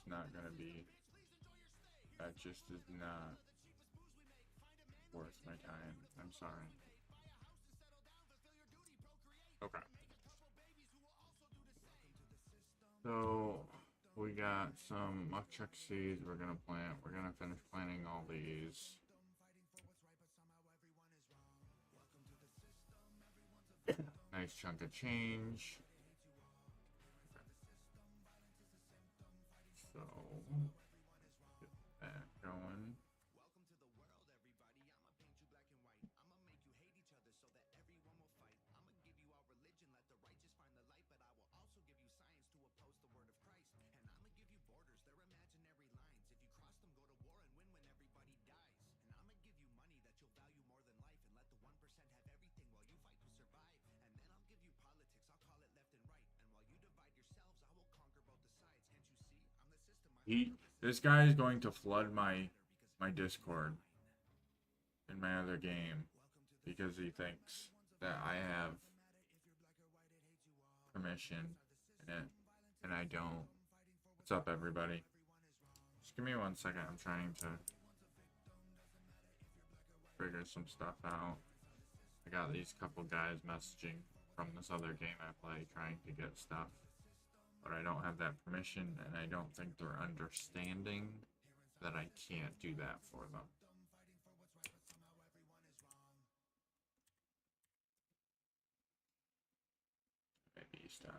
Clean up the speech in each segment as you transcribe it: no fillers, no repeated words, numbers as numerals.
It's not gonna be. That just is not worth my time. I'm sorry. Okay. So we got some muck chuck seeds we're gonna plant. We're gonna finish planting all these. Nice chunk of change. So get that going. This guy is going to flood my Discord in my other game because he thinks that I have permission in it and I don't. What's up, everybody? Just give me 1 second. I'm trying to figure some stuff out. I got these couple guys messaging from this other game I play trying to get stuff, but I don't have that permission, and I don't think they're understanding that I can't do that for them. Maybe he stopped.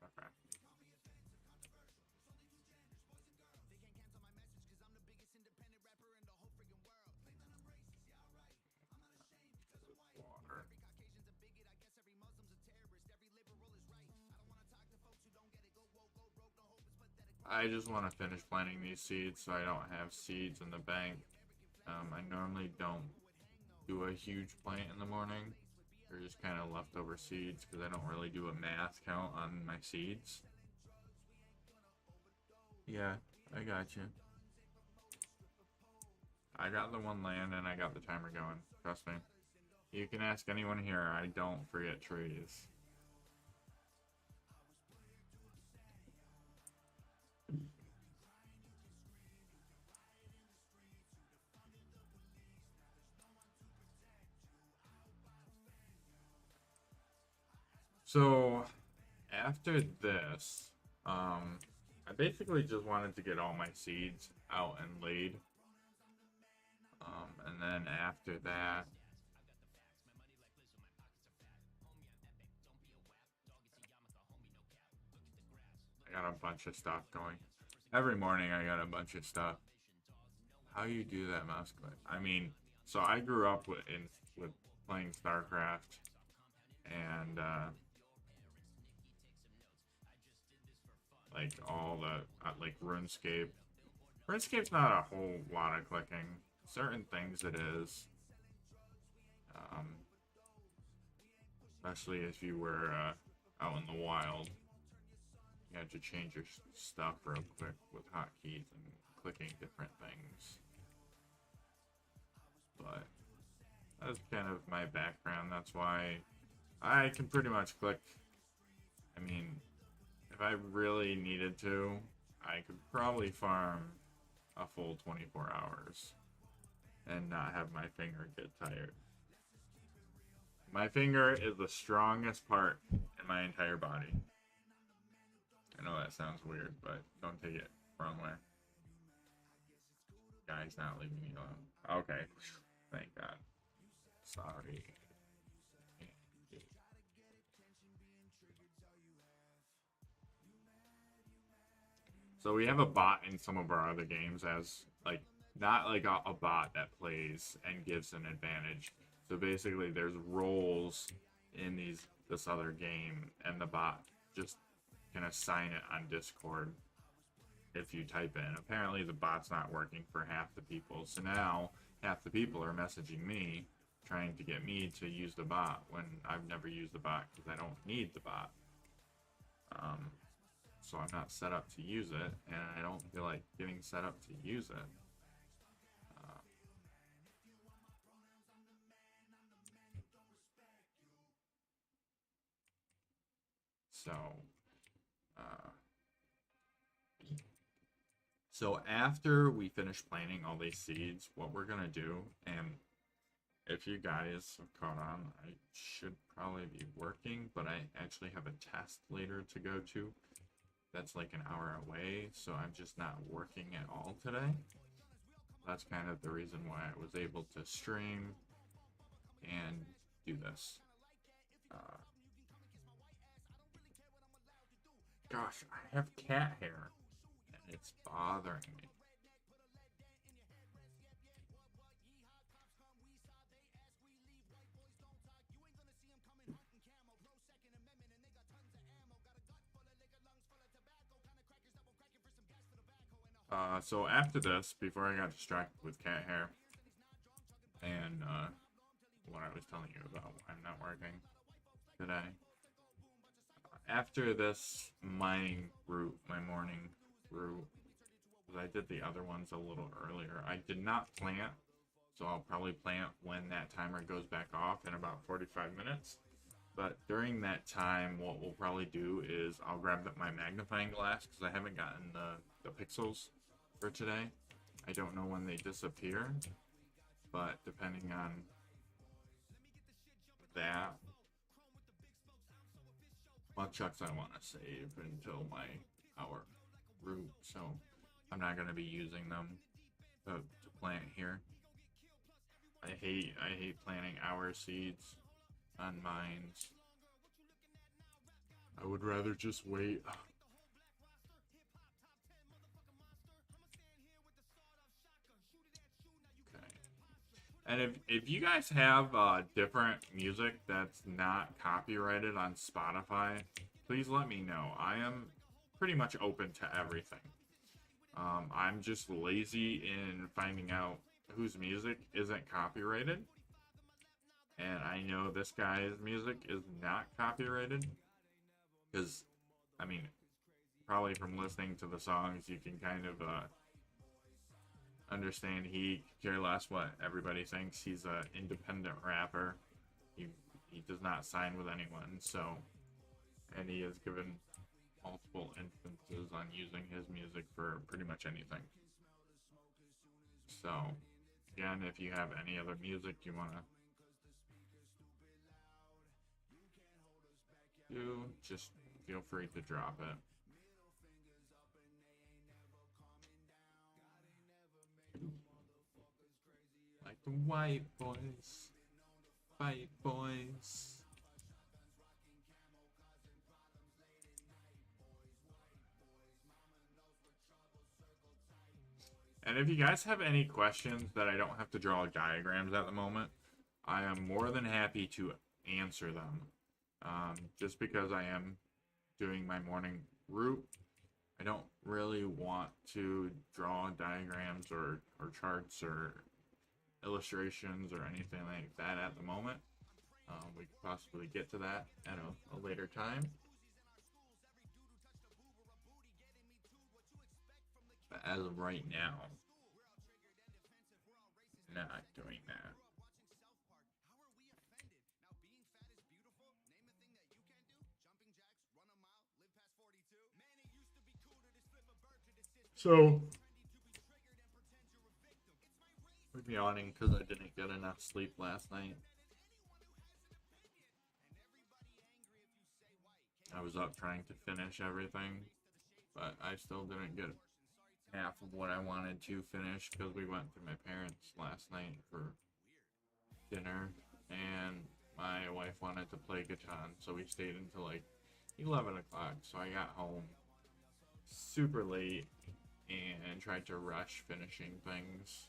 Okay. Water. I just want to finish planting these seeds so I don't have seeds in the bank. I normally don't do a huge plant in the morning. They're just kind of leftover seeds because I don't really do a math count on my seeds. Yeah, I got you. I got the one land and I got the timer going. Trust me. You can ask anyone here. I don't forget trees. So after this, I basically just wanted to get all my seeds out and laid. And then after that, I got a bunch of stuff going. Every morning I got a bunch of stuff. How you do that, mouse click? I mean, so I grew up with playing StarCraft, and like all the like RuneScape. RuneScape's not a whole lot of clicking. Certain things it is. Especially if you were out in the wild. You had to change your stuff real quick with hotkeys and clicking different things. But that's kind of my background. That's why I can pretty much click. I mean, if I really needed to, I could probably farm a full 24 hours and not have my finger get tired. My finger is the strongest part in my entire body. I know that sounds weird, but don't take it wrong way. Guy's not leaving me alone. Okay. Thank God. Sorry. So we have a bot in some of our other games as, like, not like a bot that plays and gives an advantage. So basically there's roles in this other game, and the bot just can assign it on Discord if you type in. Apparently the bot's not working for half the people, so now half the people are messaging me trying to get me to use the bot when I've never used the bot because I don't need the bot. So I'm not set up to use it, and I don't feel like getting set up to use it. So, uh, so after we finish planting all these seeds, what we're gonna do, and if you guys have caught on, I should probably be working, but I actually have a test later to go to. That's like an hour away, so I'm just not working at all today. That's kind of the reason why I was able to stream and do this. Gosh, I have cat hair, and it's bothering me. So after this, before I got distracted with cat hair, and what I was telling you about, I'm not working today. After this mining route, my morning route, because I did the other ones a little earlier, I did not plant, so I'll probably plant when that timer goes back off in about 45 minutes. But during that time, what we'll probably do is I'll grab my magnifying glass, because I haven't gotten the pixels for today. I don't know when they disappear, but depending on that, what chucks I want to save until my hour route, so I'm not going to be using them to plant here. I hate planting hour seeds on mines. I would rather just wait. And if you guys have different music that's not copyrighted on Spotify, please let me know. I am pretty much open to everything. I'm just lazy in finding out whose music isn't copyrighted. And I know this guy's music is not copyrighted. Because, I mean, probably from listening to the songs, you can kind of understand he could care less what everybody thinks. He's an independent rapper. He does not sign with anyone, so, and he has given multiple instances on using his music for pretty much anything. So, again, if you have any other music you want to do, just feel free to drop it. Like the white boys, fight boys. And if you guys have any questions that I don't have to draw diagrams at the moment, I am more than happy to answer them. Just because I am doing my morning route, I don't really want to draw diagrams or charts or illustrations or anything like that at the moment. We could possibly get to that at a later time. But as of right now, not doing that. So, I'm yawning because I didn't get enough sleep last night. I was up trying to finish everything, but I still didn't get half of what I wanted to finish because we went to my parents last night for dinner, and my wife wanted to play guitar, so we stayed until like 11 o'clock. So I got home super late and tried to rush finishing things,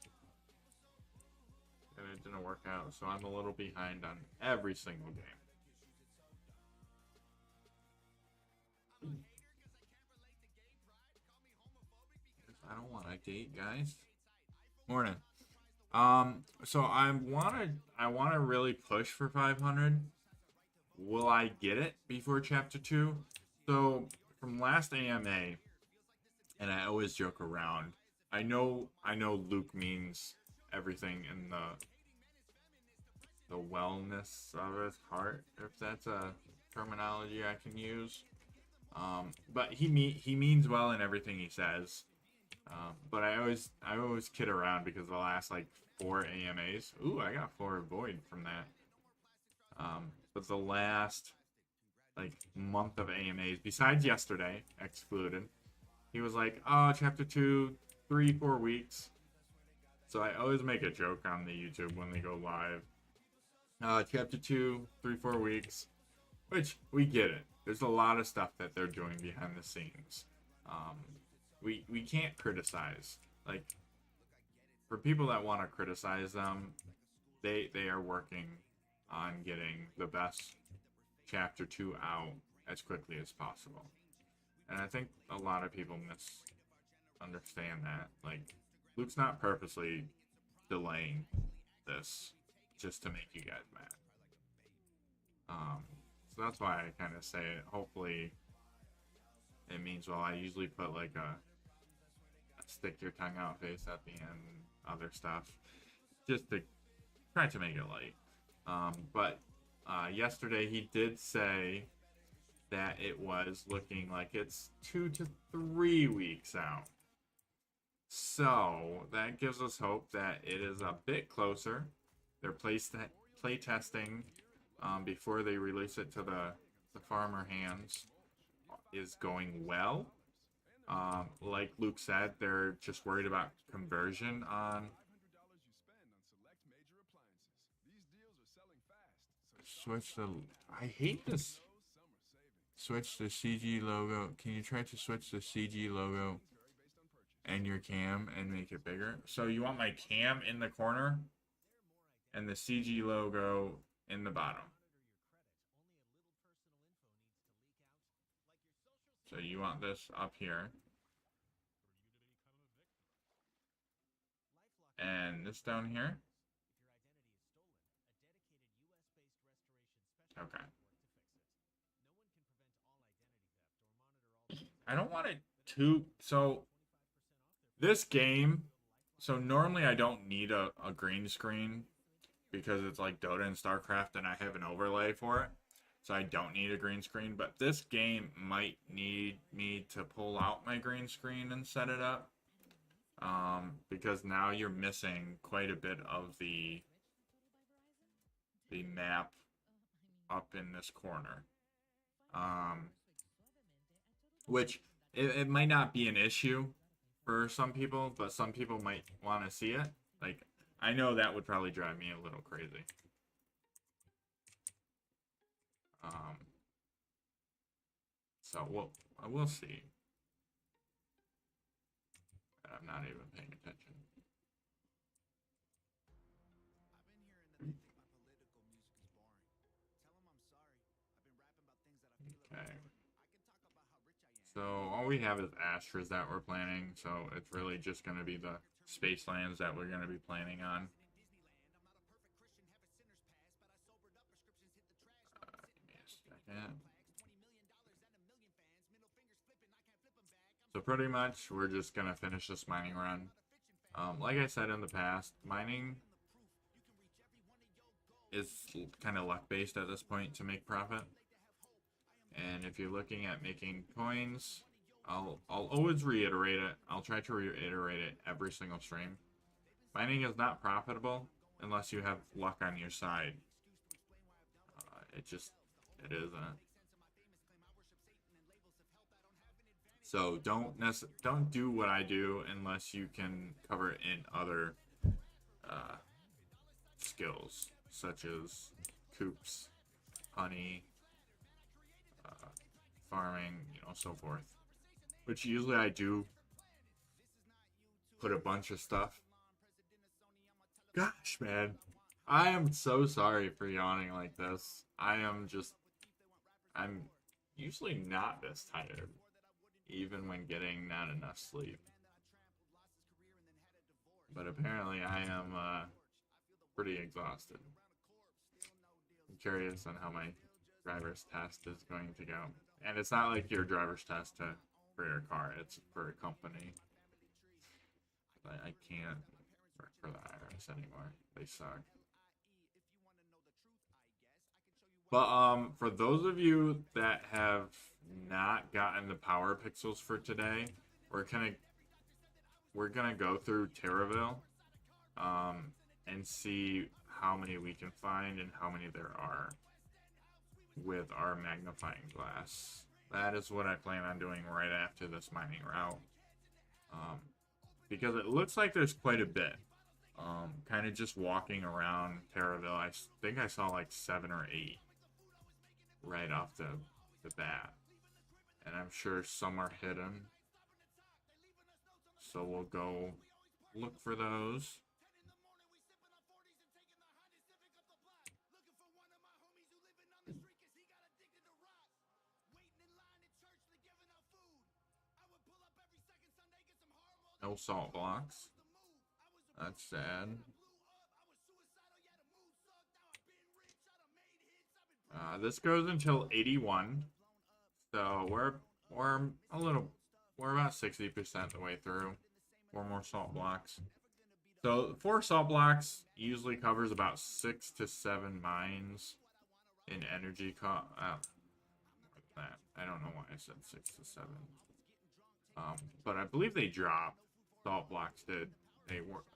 and it didn't work out, so I'm a little behind on every single game. I don't want to date, guys. Morning. So I wanna really push for 500. Will I get it before chapter 2? So from last AMA, and I always joke around. I know Luke means everything in the wellness of his heart, if that's a terminology I can use. But he means well in everything he says. But I always kid around because the last like 4 AMAs. Ooh, I got 4 void from that. But the last like month of AMAs, besides yesterday, excluded, he was like, "Oh, chapter 2, 3, 4 weeks." So I always make a joke on the YouTube when they go live. Chapter 2, 3, 4 weeks, which we get it. There's a lot of stuff that they're doing behind the scenes. Um, we can't criticize. Like, for people that want to criticize them, they are working on getting the best chapter 2 out as quickly as possible. And I think a lot of people misunderstand that. Like, Luke's not purposely delaying this just to make you guys mad. So that's why I kind of say it. Hopefully, it means, well, I usually put like a stick your tongue out face at the end, other stuff, just to try to make it light. But yesterday he did say that it was looking like it's 2 to 3 weeks out. So that gives us hope that it is a bit closer. They're play testing before they release it to the farmer hands is going well. Like Luke said, they're just worried about conversion on. Switch the. I hate this. Switch the CG logo. Can you try to switch the CG logo and your cam and make it bigger? So you want my cam in the corner and the CG logo in the bottom. So you want this up here. And this down here. Okay. I don't want it too. So this game. So normally I don't need a green screen because it's like Dota and StarCraft and I have an overlay for it. So I don't need a green screen. But this game might need me to pull out my green screen and set it up. Because now you're missing quite a bit of the map up in this corner. Which it might not be an issue for some people, but some people might want to see it. Like, I know that would probably drive me a little crazy. So we'll see. I'm not even paying attention. Okay. So all we have is Astras that we're planning, so it's really just going to be the space lands that we're going to be planning on. Give me a second. So pretty much we're just going to finish this mining run. Like I said in the past, mining is kind of luck based at this point to make profit. And if you're looking at making coins, I'll always reiterate it. I'll try to reiterate it every single stream. Mining is not profitable unless you have luck on your side. It isn't. So don't do what I do unless you can cover it in other skills such as coops, honey, farming, so forth. Which usually I do put a bunch of stuff. Gosh, man. I am so sorry for yawning like this. I'm usually not this tired, even when getting not enough sleep. But apparently I am pretty exhausted. I'm curious on how my driver's test is going to go. And it's not like your driver's test for your car, it's for a company. I can't work for the IRS anymore. They suck. But for those of you that have not gotten the power pixels for today, we're gonna we're gonna go through Terraville, um, and see how many we can find and how many there are with our magnifying glass. That is what I plan on doing right after this mining route. Um, because it looks like there's quite a bit. Kind of just walking around Terraville, I think I saw like 7 or 8 right off the bat. And I'm sure some are hidden. So we'll go look for those. No salt blocks. That's sad. This goes until 81. So we're a little we're about 60% the way through. 4 more salt blocks. So 4 salt blocks usually covers about 6 to 7 mines in energy cost. That I don't know why I said 6 to 7. But I believe they dropped. Salt blocks did.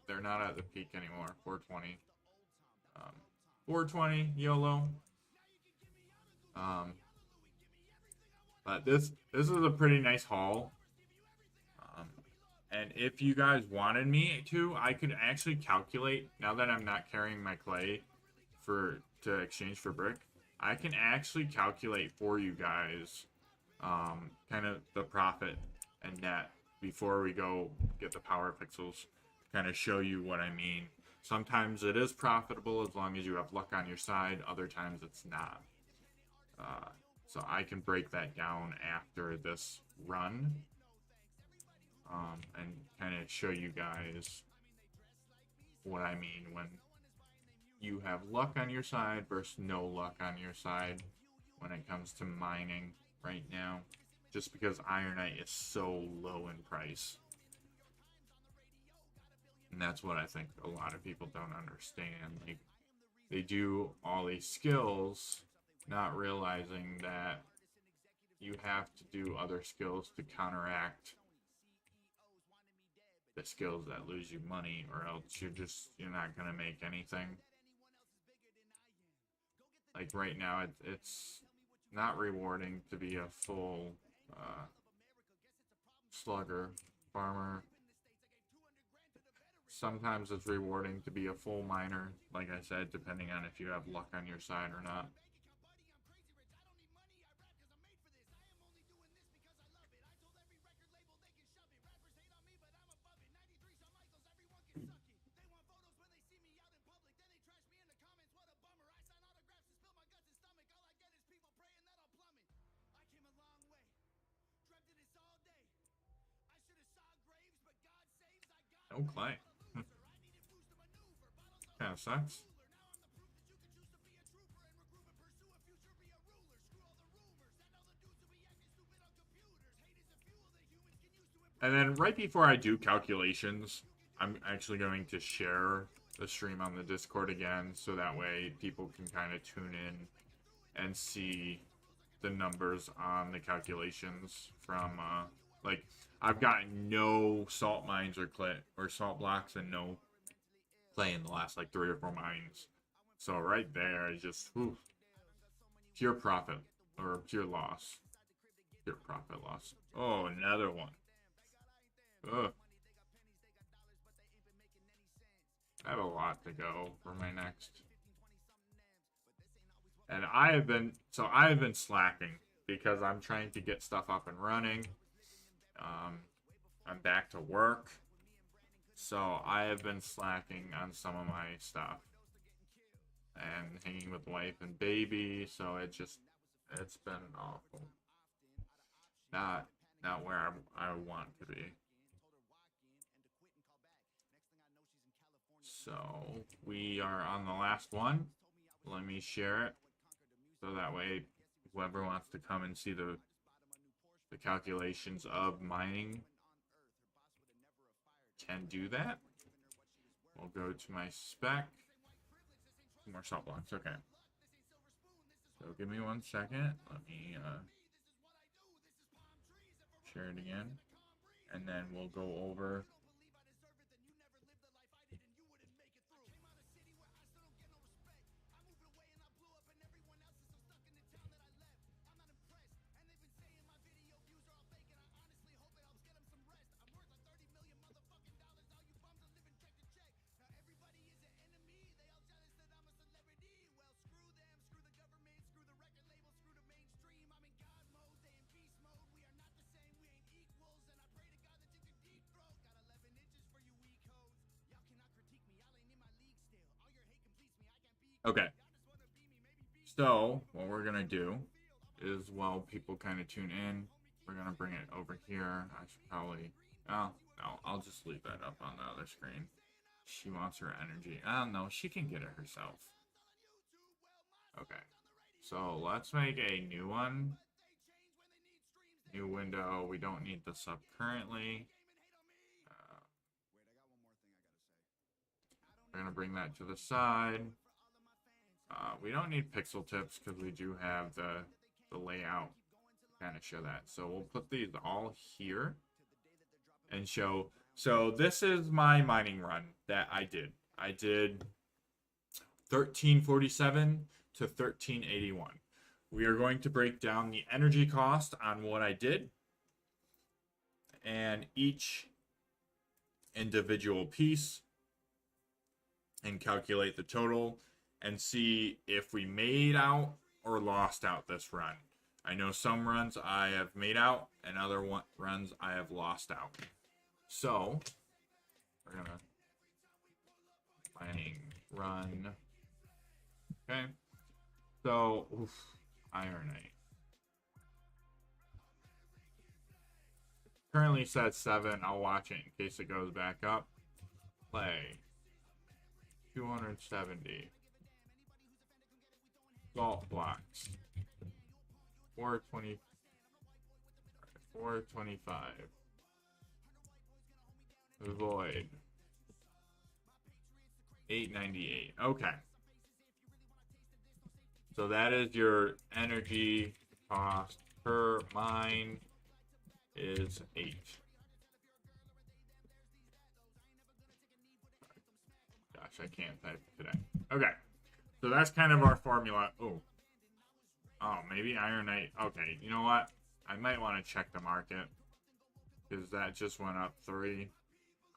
They're not at the peak anymore. 420. 420 YOLO. But this is a pretty nice haul. And if you guys wanted me to, I could actually calculate, now that I'm not carrying my clay to exchange for brick, I can actually calculate for you guys kind of the profit and net before we go get the power pixels, kind of show you what I mean. Sometimes it is profitable as long as you have luck on your side. Other times it's not. So I can break that down after this run, and kind of show you guys what I mean when you have luck on your side versus no luck on your side when it comes to mining right now, just because ironite is so low in price. And that's what I think a lot of people don't understand. Like, they do all these skills not realizing that you have to do other skills to counteract the skills that lose you money, or else you're not gonna make anything. Like right now, it's not rewarding to be a full slugger farmer. Sometimes it's rewarding to be a full miner, like I said, depending on if you have luck on your side or not. No clay. Kind of sucks. And then right before I do calculations, I'm actually going to share the stream on the Discord again, so that way people can kind of tune in and see the numbers on the calculations from, like, I've gotten no salt mines or clay or salt blocks and no clay in the last like 3 or 4 mines. So right there is just pure profit or pure loss. Pure profit loss. Oh, another one. Ugh. I have a lot to go for my next. And I have been slacking because I'm trying to get stuff up and running. I'm back to work. So I have been slacking on some of my stuff. And hanging with wife and baby, so it's been awful. Not where I want to be. So we are on the last one. Let me share it, so that way whoever wants to come and see the calculations of mining can do that. We'll go to my spec. More salt blocks, okay. So give me 1 second. Let me share it again. And then we'll go over. Okay. So what we're gonna do is while people kind of tune in, we're gonna bring it over here. I should probably. Oh no, I'll just leave that up on the other screen. She wants her energy. Oh no, she can get it herself. Okay. So let's make a new one. New window. We don't need this up currently. We're gonna bring that to the side. We don't need pixel tips because we do have the layout to kind of show that. So we'll put these all here and show. So this is my mining run that I did. I did 1347 to 1381. We are going to break down the energy cost on what I did and each individual piece and calculate the total and see if we made out or lost out this run. I know some runs I have made out and other runs I have lost out. So we're gonna mining run. Okay. So ironite. Currently set 7. I'll watch it in case it goes back up. Play. 270. Salt blocks. 420. 425. Void. 898. Okay. So that is your energy cost per mine is 8. Gosh, I can't type today. Okay. So that's kind of our formula. Oh, maybe ironite. Okay, you know what? I might want to check the market because that just went up 3.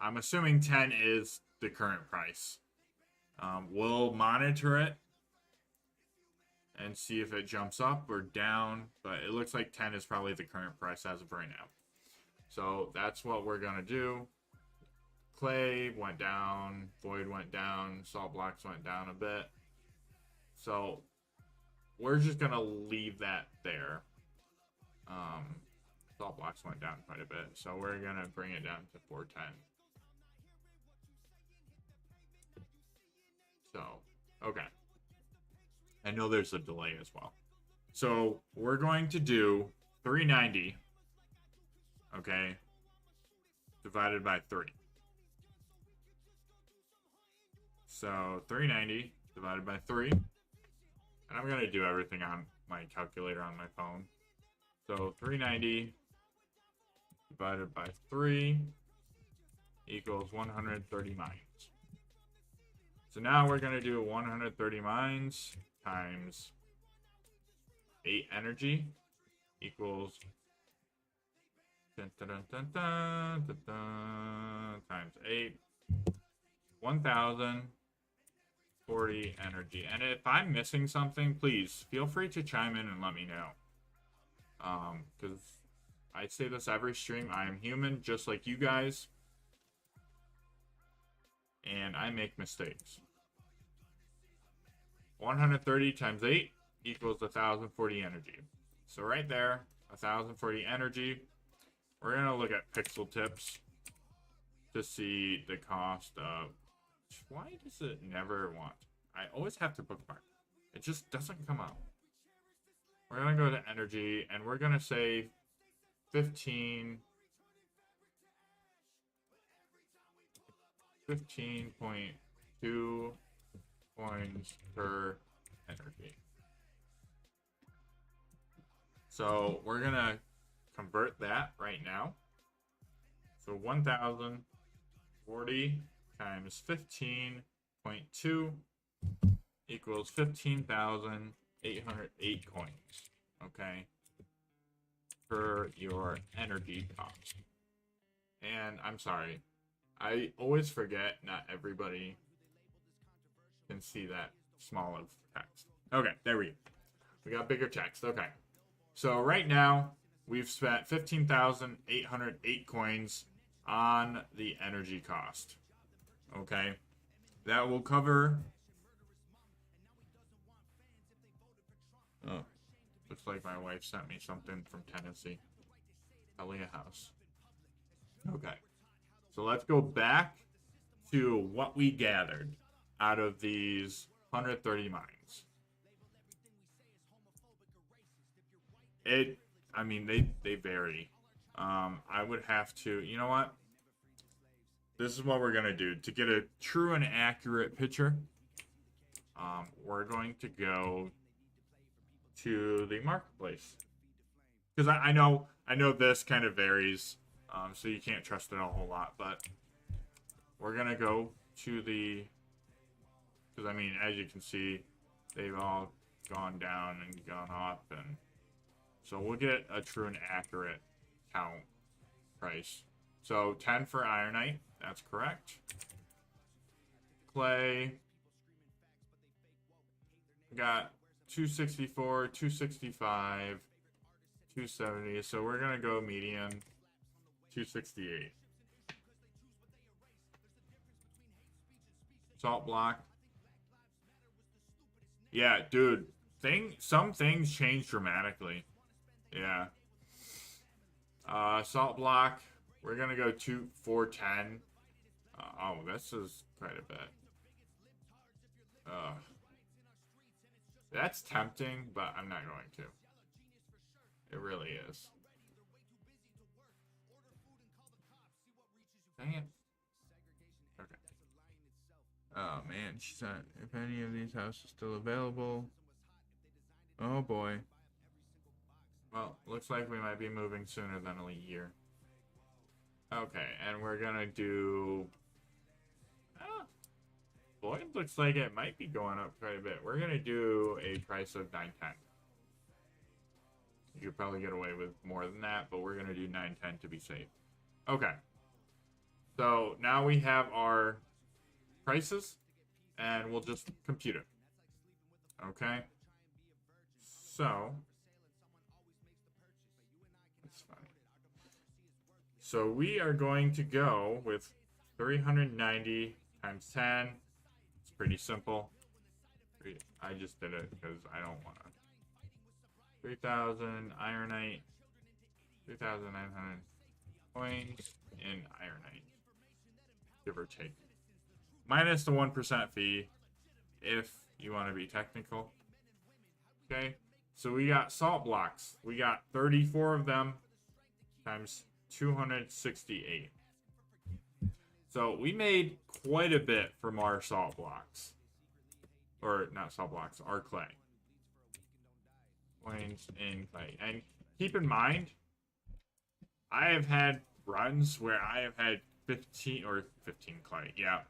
I'm assuming 10 is the current price. We'll monitor it and see if it jumps up or down, but it looks like 10 is probably the current price as of right now. So that's what we're gonna do. Clay went down, void went down, salt blocks went down a bit. So we're just gonna leave that there. Salt blocks went down quite a bit, so we're gonna bring it down to 410. So, okay. I know there's a delay as well. So we're going to do 390, okay, divided by 3. So 390 divided by 3. And I'm going to do everything on my calculator on my phone. So 390 divided by 3 equals 130 mines. So now we're going to do 130 mines times 8 energy equals times 8, 1,040 energy. And if I'm missing something, please feel free to chime in and let me know. Because I say this every stream, I am human just like you guys. And I make mistakes. 130 times 8 equals 1,040 energy. So right there, 1,040 energy. We're going to look at pixel tips to see the cost of... Why does it never want? I always have to bookmark. It just doesn't come out. We're going to go to energy, and we're going to say 15.2 coins per energy. So we're gonna convert that right now. So 1,040 times 15.2 equals 15,808 coins. Okay, for your energy cost. And I'm sorry, I always forget not everybody can see that small of text. Okay, there we go. We got bigger text. Okay. So right now, we've spent 15,808 coins on the energy cost. Okay. That will cover... Oh. Looks like my wife sent me something from Tennessee. Probably a house. Okay. So let's go back to what we gathered out of these 130 mines. I mean, they vary. I would have to, you know what? This is what we're going to do. To get a true and accurate picture, we're going to go to the marketplace. Because I know this kind of varies, so you can't trust it a whole lot, but we're going to go to the, because I mean, as you can see, they've all gone down and gone up, and so we'll get a true and accurate count price. So 10 for ironite, that's correct. Clay, got 264, 265, 270. So we're gonna go medium, 268. Salt block. Yeah, dude. Some things change dramatically. Yeah. Salt block. We're gonna go 410. Oh, this is quite a bit. That's tempting, but I'm not going to. It really is. Dang it. Okay. Oh man, she said if any of these houses are still available. Oh boy. Well, looks like we might be moving sooner than a year. Okay, and we're gonna do... Boy, it looks like it might be going up quite a bit. We're gonna do a price of 910. You could probably get away with more than that, but we're gonna do 910 to be safe. Okay. So now we have our prices, and we'll just compute it. Okay. So that's funny. So we are going to go with 390 times 10. It's pretty simple. I just did it because I don't want to. 3,000 ironite, 3,900 coins in ironite, give or take. Minus the 1% fee if you want to be technical. Okay, so we got salt blocks. We got 34 of them times 268. So we made quite a bit from our salt blocks. Or not salt blocks, our clay. Coins in clay. And keep in mind, I have had runs where I have had 15 clay. Yeah.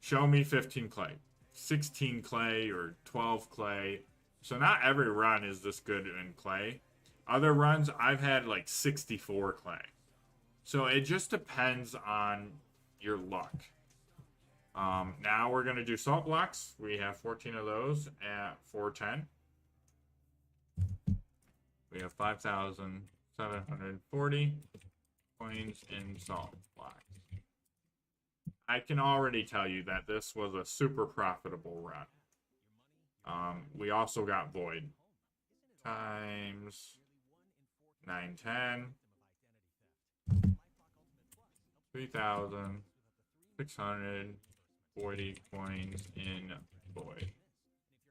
Show me 15 clay. 16 clay or 12 clay. So not every run is this good in clay. Other runs, I've had like 64 clay. So it just depends on your luck. Now we're going to do salt blocks. We have 14 of those at 410. We have 5,740 coins in salt blocks. I can already tell you that this was a super profitable run. We also got void times 910. 3,640 coins in void.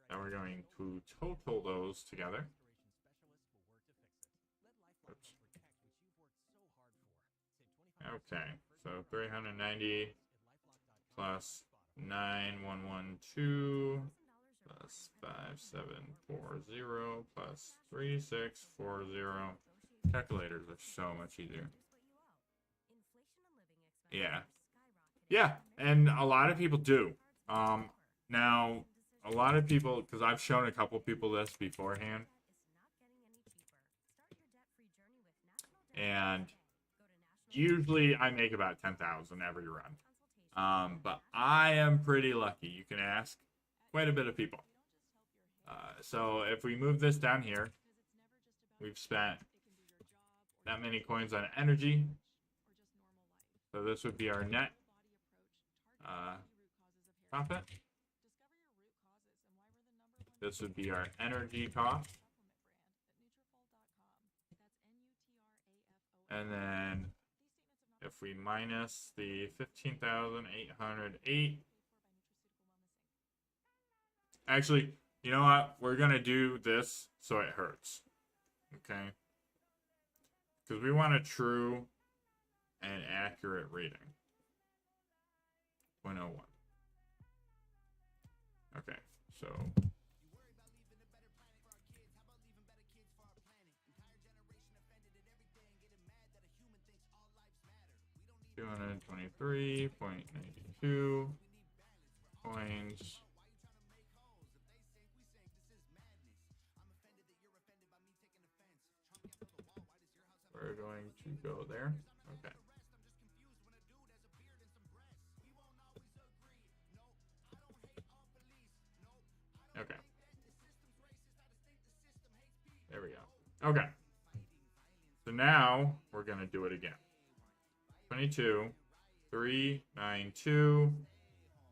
Now we're going to total those together. Oops. Okay, so 390 plus 9112 plus 5740 plus 3640. Calculators are so much easier. Yeah. Yeah, and a lot of people do. Now, a lot of people, because I've shown a couple people this beforehand, and usually I make about 10,000 every run. But I am pretty lucky. You can ask quite a bit of people. So if we move this down here, we've spent that many coins on energy. So this would be our net profit. This would be our energy cost. And then if we minus the 15,808. Actually, you know what? We're going to do this so it hurts. Okay? Because we want a true and accurate reading. 0.01. Okay, so 223.92 coins. We're going to go there. Okay. Okay. There we go. Okay. So now we're going to do it again. 22,392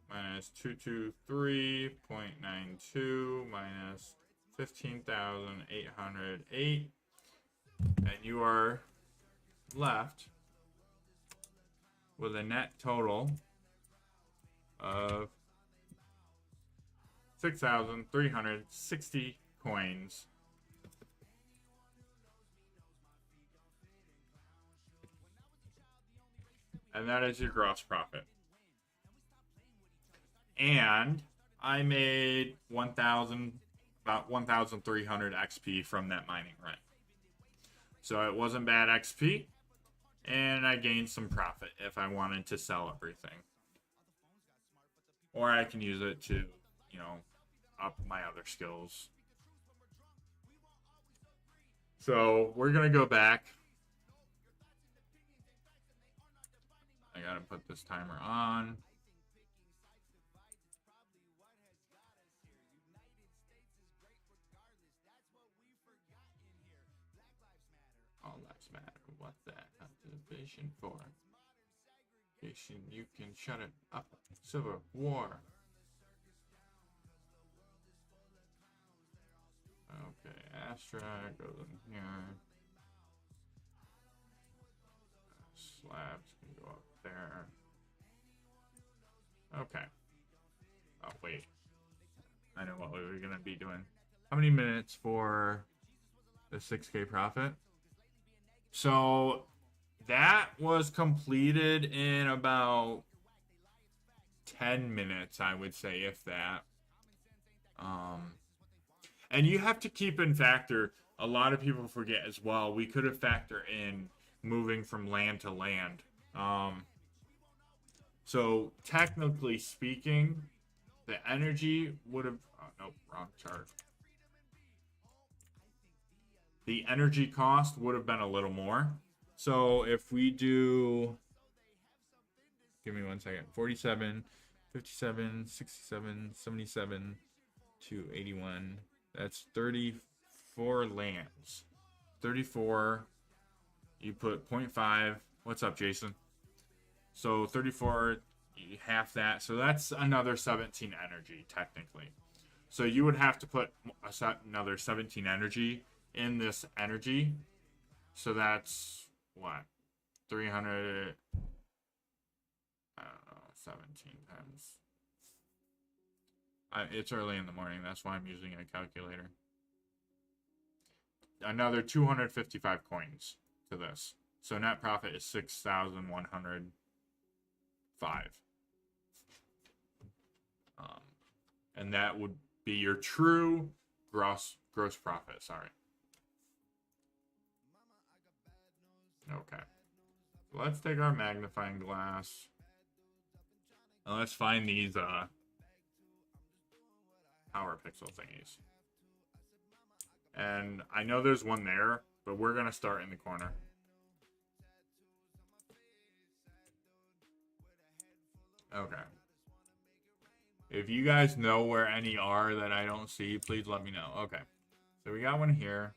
minus 223.92 minus 15,808. And you are left with a net total of 6,360 coins. And that is your gross profit. And I made about 1,300 XP from that mining run. So it wasn't bad XP, and I gained some profit if I wanted to sell everything. Or I can use it to, you know, up my other skills. So we're going to go back. I got to put this timer on. All lives matter. What that activation for? You can shut it up. Civil War. Okay, Astra goes in here. Slabs can go up there. Okay. Oh, wait. I know what we were going to be doing. How many minutes for the 6K profit? So that was completed in about 10 minutes, I would say, if that. And you have to keep in factor, a lot of people forget as well, we could have factored in moving from land to land. So technically speaking, the energy would have, oh, nope, wrong chart. The energy cost would have been a little more. So if we do, give me 1 second, 47, 57, 67, 77 to 81, that's 34 lands. 34, you put 0.5, what's up, Jason? So 34, you half that, so that's another 17 energy, technically. So you would have to put another 17 energy in this energy. So that's, what, 300, I don't know, 17 times. It's early in the morning, that's why I'm using a calculator. Another 255 coins to this. So net profit is 6,105. And that would be your true gross profit. Sorry. Okay. So let's take our magnifying glass and let's find these power pixel thingies. And I know there's one there, but we're gonna start in the corner. Okay. If you guys know where any are that I don't see, please let me know. Okay. So we got one here.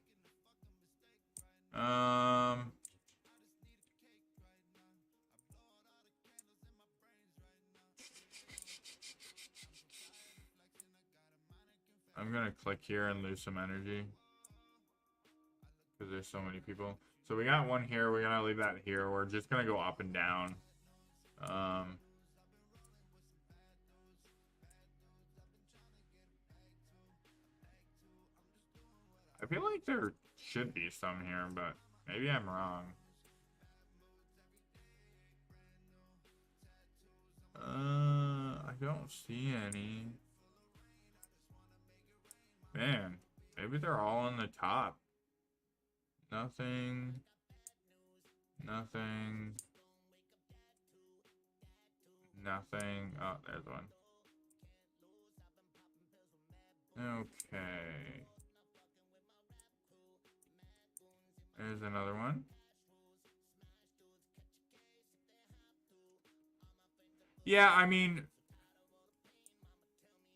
I'm gonna click here and lose some energy because there's so many people. So we got one here. We're gonna leave that here. We're just gonna go up and down. I feel like there should be some here, but maybe I'm wrong. I don't see any. Man, maybe they're all on the top. Nothing. Nothing. Nothing. Oh, there's one. Okay. There's another one. Yeah, I mean,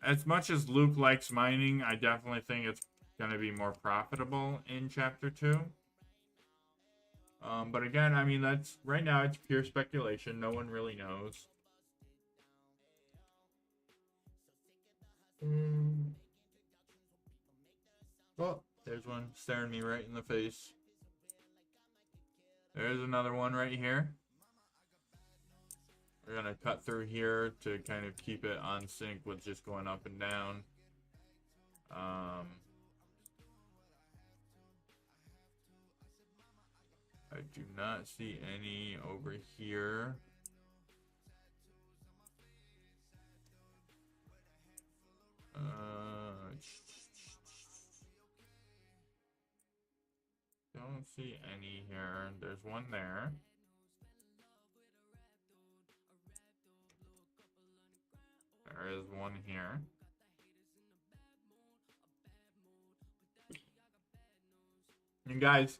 as much as Luke likes mining, I definitely think it's going to be more profitable in Chapter 2. But again, I mean, that's right now it's pure speculation. No one really knows. Oh, there's one staring me right in the face. There's another one right here. We're gonna cut through here to kind of keep it on sync with just going up and down. I do not see any over here. Don't see any here. There's one there. There is one here. And guys,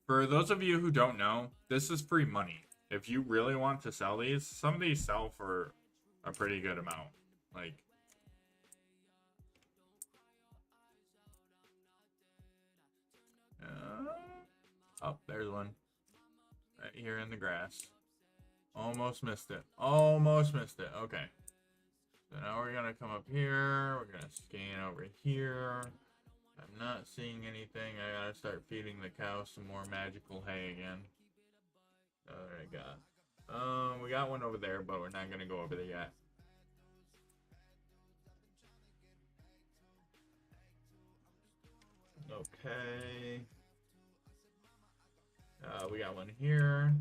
for those of you who don't know, this is free money. If you really want to sell these, some of these sell for a pretty good amount. Like, oh, there's one. Right here in the grass. Almost missed it. Almost missed it. Okay. So now we're going to come up here. We're going to scan over here. I'm not seeing anything. I got to start feeding the cow some more magical hay again. Oh, there I got. We got one over there, but we're not going to go over there yet. Okay. We got one here.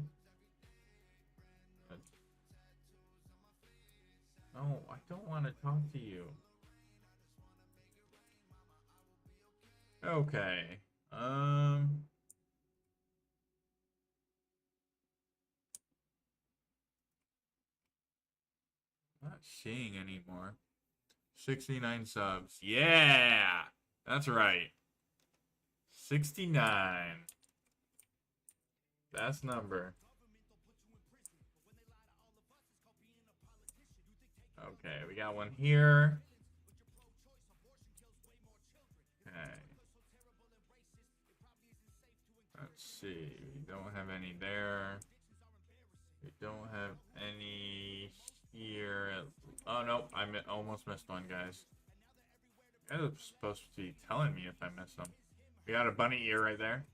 No, I don't want to talk to you. Okay. Not seeing anymore. 69 subs. Yeah! That's right. 69. Best number. Okay, we got one here. Okay. Let's see. We don't have any there. We don't have any here. Oh, no. I almost missed one, guys. You guys are supposed to be telling me if I missed them. We got a bunny ear right there.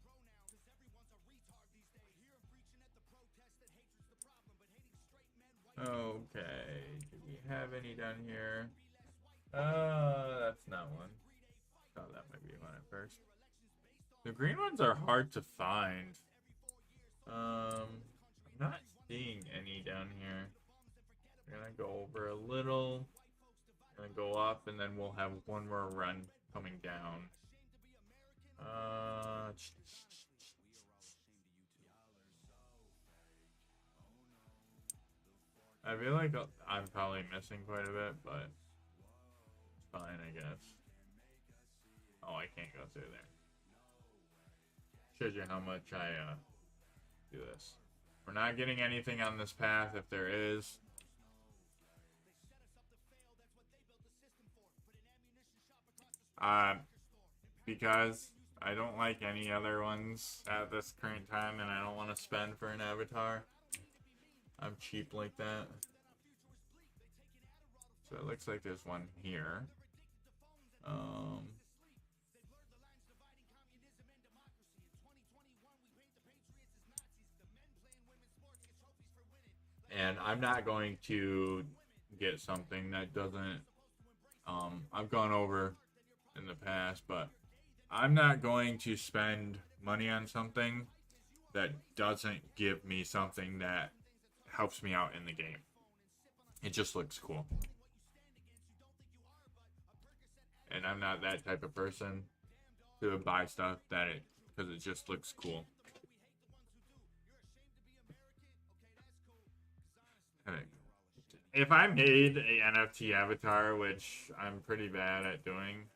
Okay. Do we have any down here? That's not one. Thought that might be one at first. The green ones are hard to find. I'm not seeing any down here. We're gonna go over a little. Gonna go off, and then we'll have one more run coming down. I feel like I'm probably missing quite a bit, but it's fine, I guess. Oh, I can't go through there. Shows you how much I do this. We're not getting anything on this path. If there is, because I don't like any other ones at this current time, and I don't want to spend for an avatar. I'm cheap like that. So it looks like there's one here. And I'm not going to get something that doesn't, I've gone over in the past, but I'm not going to spend money on something that doesn't give me something that helps me out in the game. It just looks cool. And I'm not that type of person to buy stuff that because it just looks cool. If I made a NFT avatar, which I'm pretty bad at doing,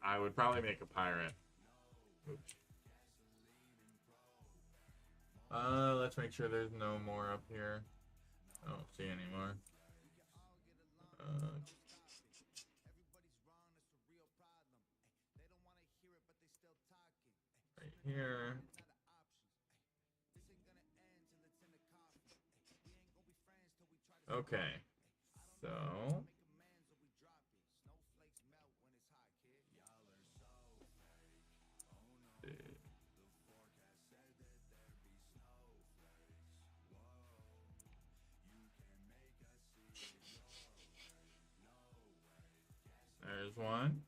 I would probably make a pirate. Oops. Let's make sure there's no more up here. I don't see any more. Right here. Okay. So there's one.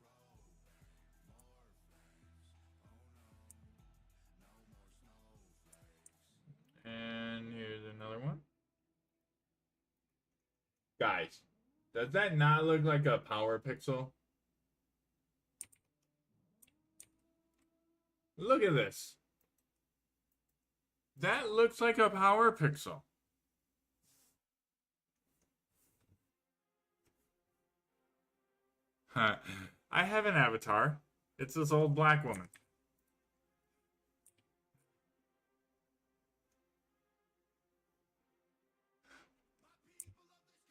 And here's another one. Guys, does that not look like a power pixel? Look at this. That looks like a power pixel. I have an avatar. It's this old black woman.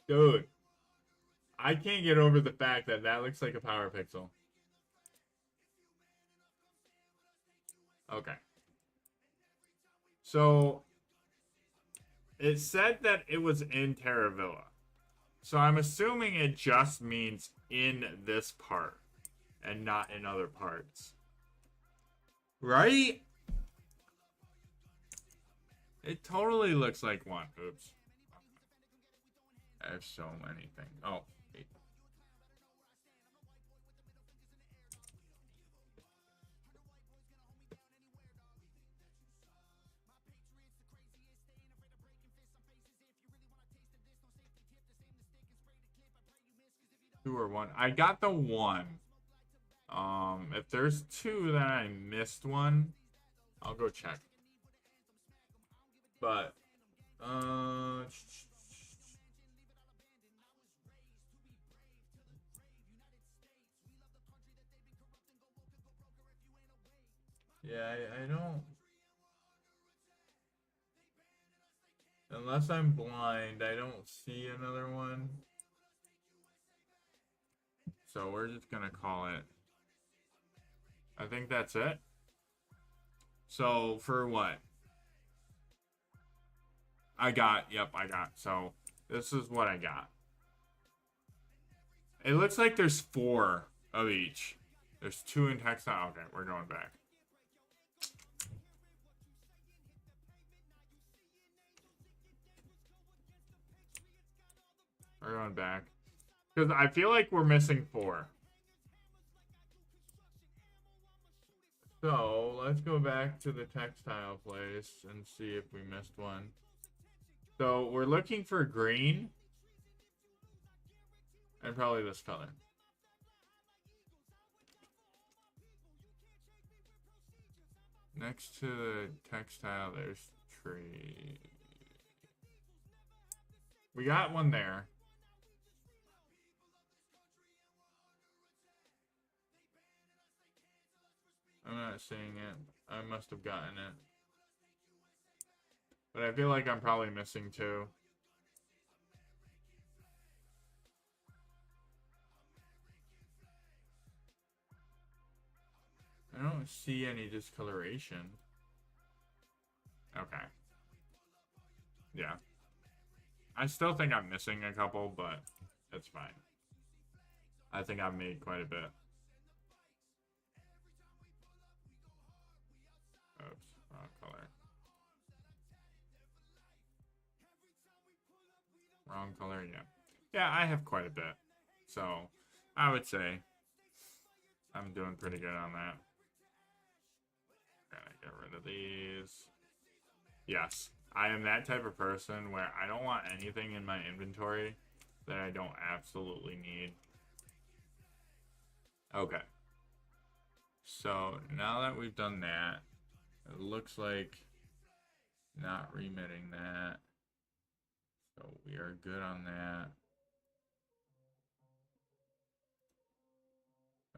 Dude, I can't get over the fact that that looks like a power pixel. Okay. So, it said that it was in Terravilla. So I'm assuming it just means in this part and not in other parts. Right? It totally looks like one. Oops. I have so many things. Oh, wait. Two or one. I got the one. If there's two that I missed one, I'll go check. But, yeah, I don't. Unless I'm blind, I don't see another one. So we're just gonna call it. I think that's it. So for what? Yep, I got. So this is what I got. It looks like there's 4 of each. There's 2 in textile. Okay, we're going back. We're going back. Because I feel like we're missing 4. So, let's go back to the textile place and see if we missed one. So we're looking for green and probably this color. Next to the textile, there's tree. We got one there. I'm not seeing it. I must have gotten it. But I feel like I'm probably missing two. I don't see any discoloration. Okay. Yeah. I still think I'm missing a couple, but it's fine. I think I've made quite a bit. Oops, wrong color. Wrong color, yeah. Yeah, I have quite a bit. So, I would say I'm doing pretty good on that. Gotta get rid of these. Yes, I am that type of person where I don't want anything in my inventory that I don't absolutely need. Okay. So, now that we've done that, it looks like not remitting that. So we are good on that.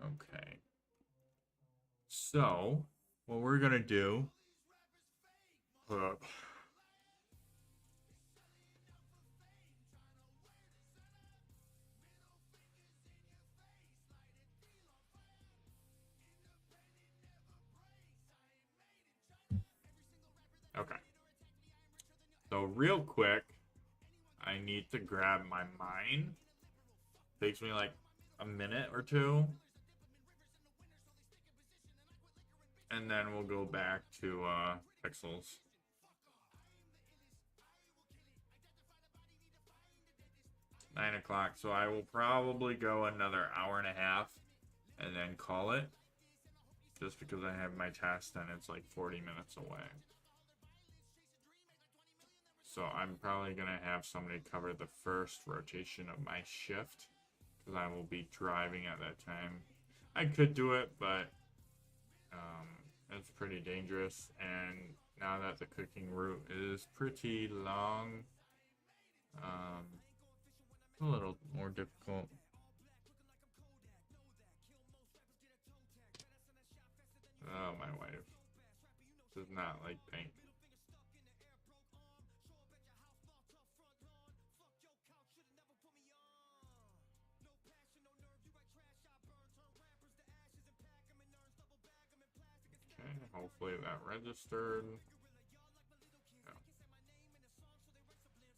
Okay. So, what we're going to do... Okay. So real quick, I need to grab my mine. Takes me like a minute or two. And then we'll go back to pixels. Nine o'clock. So I will probably go another hour and a half and then call it. Just because I have my test and it's like 40 minutes away. So I'm probably going to have somebody cover the first rotation of my shift. Because I will be driving at that time. I could do it, but it's pretty dangerous. And now that the cooking route is pretty long, it's a little more difficult. Oh, my wife does not like pink. Okay, hopefully that registered.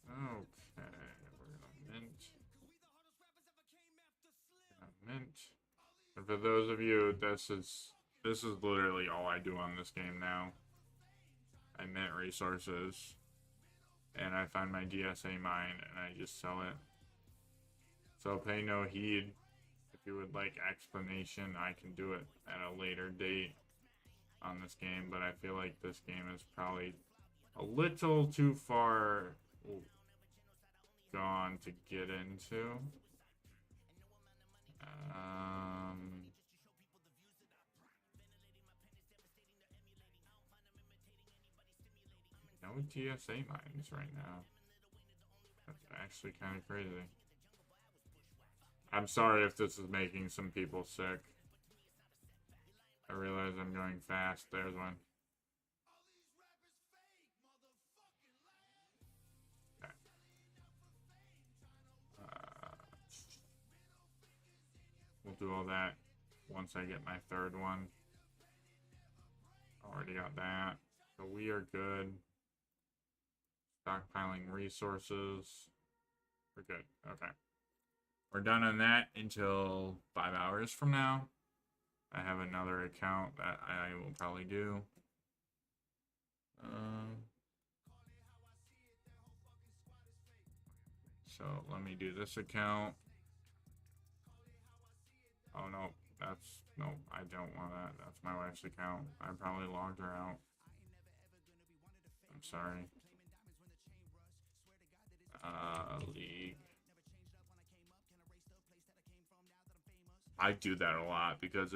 Okay, we're gonna mint. Mint. And for those of you, this is literally all I do on this game now. I mint resources, and I find my DSA mine, and I just sell it. So pay no heed. If you would like explanation, I can do it at a later date on this game, but I feel like this game is probably a little too far gone to get into. No TSA mines right now. That's actually kind of crazy. I'm sorry if this is making some people sick. I realize I'm going fast. There's one. Okay. We'll do all that once I get my third one. Already got that. So we are good. Stockpiling resources. We're good. Okay. We're done on that until 5 hours from now. I have another account that I will probably do. So let me do this account. Oh no, no, I don't want that. That's my wife's account. I probably logged her out. I'm sorry. League. I do that a lot because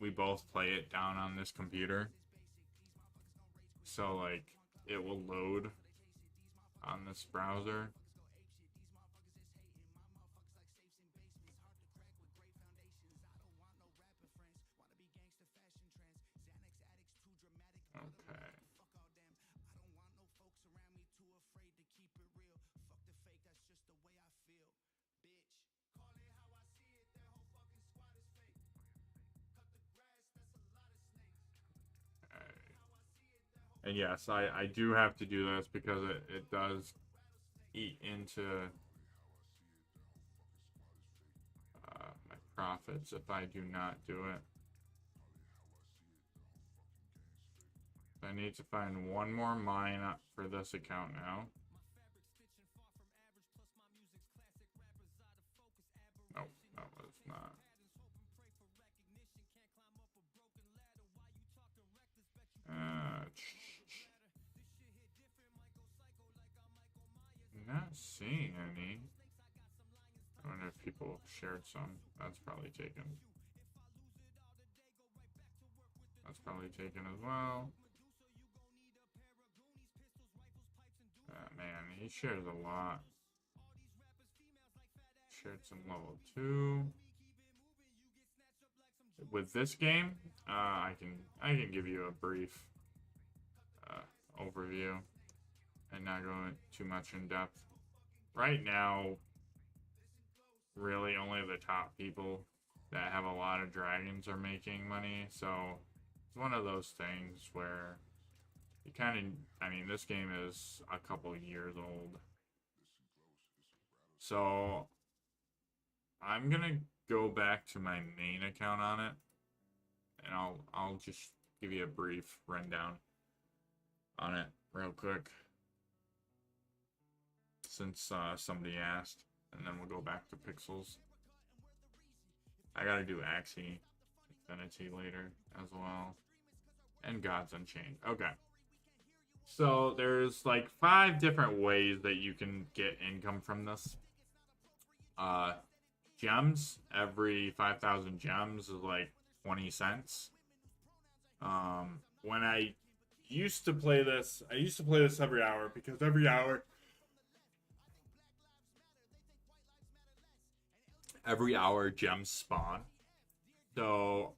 we both play it down on this computer. So like it will load on this browser. Okay. And yes, I do have to do this because it does eat into my profits if I do not do it. I need to find one more mine up for this account now. Nope, that was not. Not seeing any. I wonder if people shared some. That's probably taken. That's probably taken as well. Man, he shares a lot. Shared some level 2. With this game, I can give you a brief overview and not go too much in depth. Right now, really only the top people that have a lot of dragons are making money, so it's one of those things where you kind of, I mean, this game is a couple years old. So I'm gonna go back to my main account on it, and I'll just give you a brief rundown on it real quick, since somebody asked, and then we'll go back to Pixels. I gotta do Axie Infinity later as well, and Gods Unchained. Okay. So there's like 5 different ways that you can get income from this. Gems, every 5,000 gems is like 20 cents. When I used to play this, every hour, because every hour gems spawn. So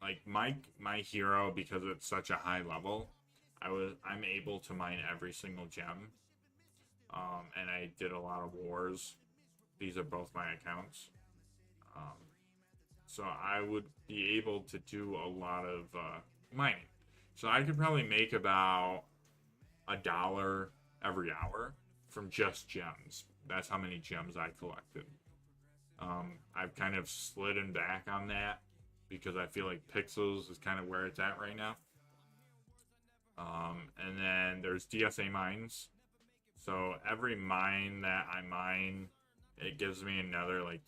like my hero, because it's such a high level, I'm able to mine every single gem. And I did a lot of wars. These are both my accounts. So I would be able to do a lot of mining. So I could probably make about $1 every hour from just gems. That's how many gems I collected. I've kind of slidden back on that because I feel like Pixels is kind of where it's at right now. And then there's DSA mines. So every mine that I mine, it gives me another like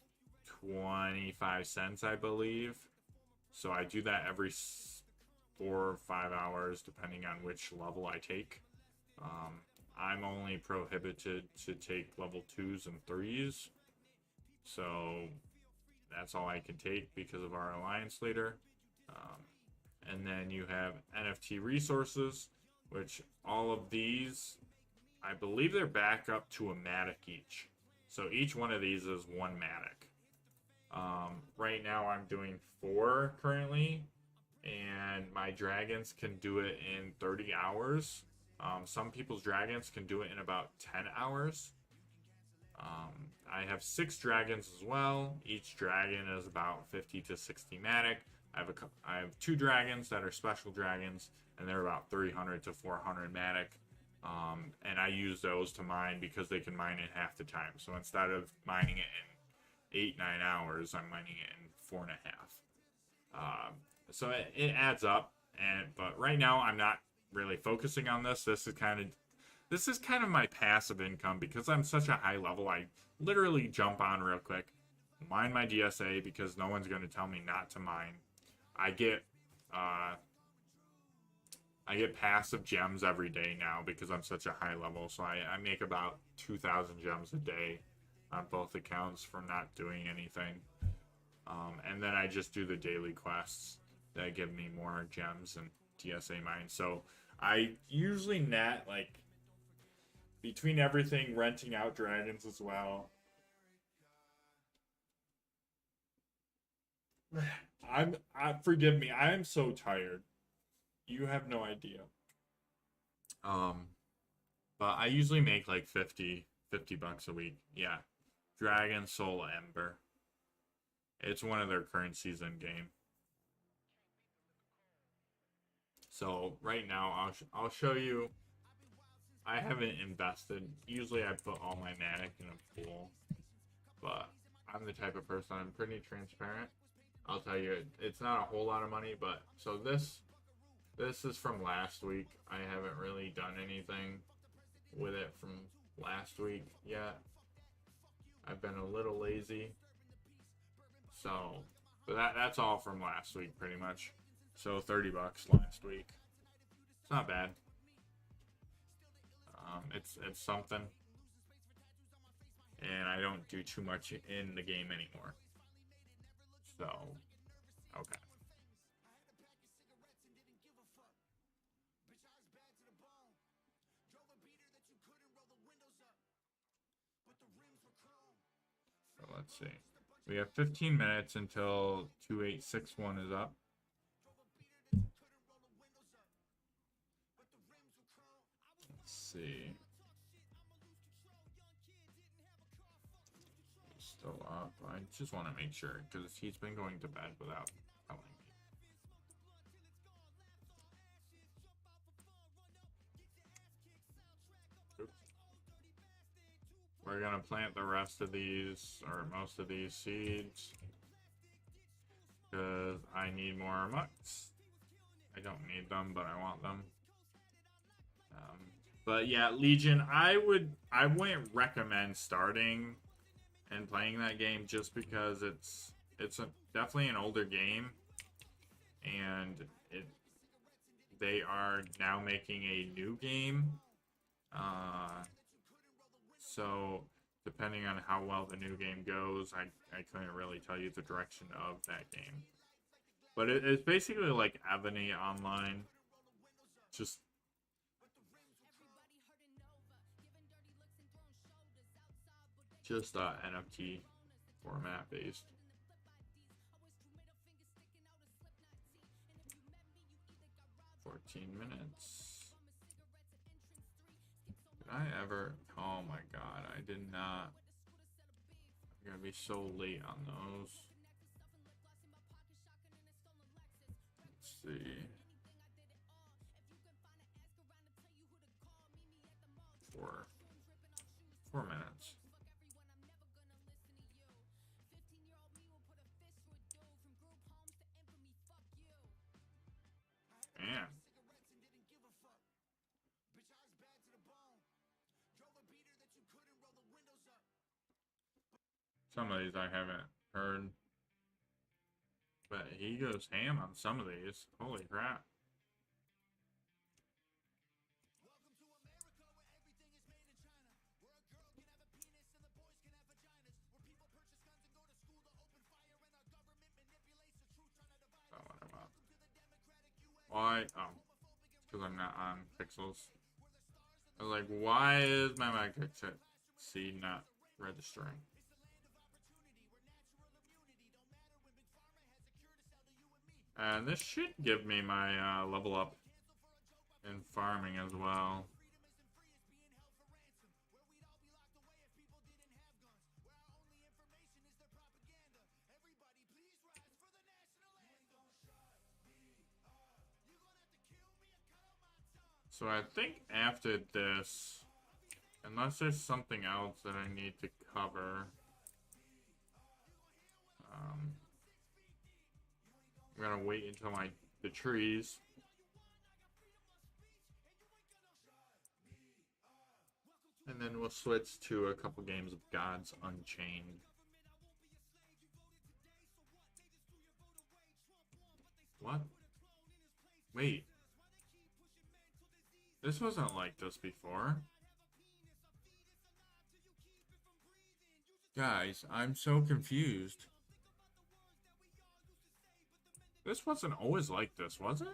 25 cents, I believe. So I do that every 4 or 5 hours, depending on which level I take. I'm only prohibited to take level 2s and 3s. So that's all I can take because of our alliance leader. And then you have NFT resources, which all of these, I believe they're back up to a matic each. So each one of these is 1 matic. Right now I'm doing 4 currently, and my dragons can do it in 30 hours. Some people's dragons can do it in about 10 hours. I have 6 dragons as well. Each dragon is about 50 to 60 matic. I have 2 dragons that are special dragons, and they're about 300 to 400 matic. And I use those to mine because they can mine in half the time. So instead of mining it in 8-9 hours, I'm mining it in 4.5. So it adds up. But right now I'm not really focusing on this. This is kind of my passive income because I'm such a high level. I literally jump on real quick, mine my DSA because no one's going to tell me not to mine. I get I get passive gems every day now because I'm such a high level. So I make about 2,000 gems a day on both accounts from not doing anything. And then I just do the daily quests that give me more gems and TSA mines. So I usually net like between everything, renting out dragons as well. Forgive me. I am so tired. You have no idea. Um, but I usually make like 50 bucks a week. Yeah. Dragon Soul Ember. It's one of their currencies in game. So right now I'll show you. I haven't invested. Usually I put all my manic in a pool, but I'm the type of person, I'm pretty transparent. I'll tell you, it's not a whole lot of money, but so this is from last week. I haven't really done anything with it from last week yet. I've been a little lazy. So, but that's all from last week pretty much. So 30 bucks last week. It's not bad. It's something. And I don't do too much in the game anymore. So, okay. So let's see. We have 15 minutes until 2861 is up. Let's see. He's still up. I just want to make sure because he's been going to bed without telling me. Oops. We're gonna plant the rest of these, or most of these seeds, because I need more mucks. I don't need them, but I want them. But yeah, Legion, I wouldn't recommend starting and playing that game just because it's definitely an older game, and they are now making a new game. So depending on how well the new game goes, I couldn't really tell you the direction of that game. But it's basically like Ebony Online, just NFT format based. $14 minutes. Did I ever? Oh my god, I did not. I'm gonna be so late on those. Let's see. 4 minutes. Man. Some of these I haven't heard. But he goes ham on some of these. Holy crap. Oh, whatever. Why? Oh. Because I'm not on pixels. I was like, why is my mic seed not registering? And this should give me my level up in farming as well. So I think after this, unless there's something else that I need to cover, I'm gonna wait until the trees. And then we'll switch to a couple games of Gods Unchained. What? Wait. This wasn't like this before. Guys, I'm so confused. This wasn't always like this, was it?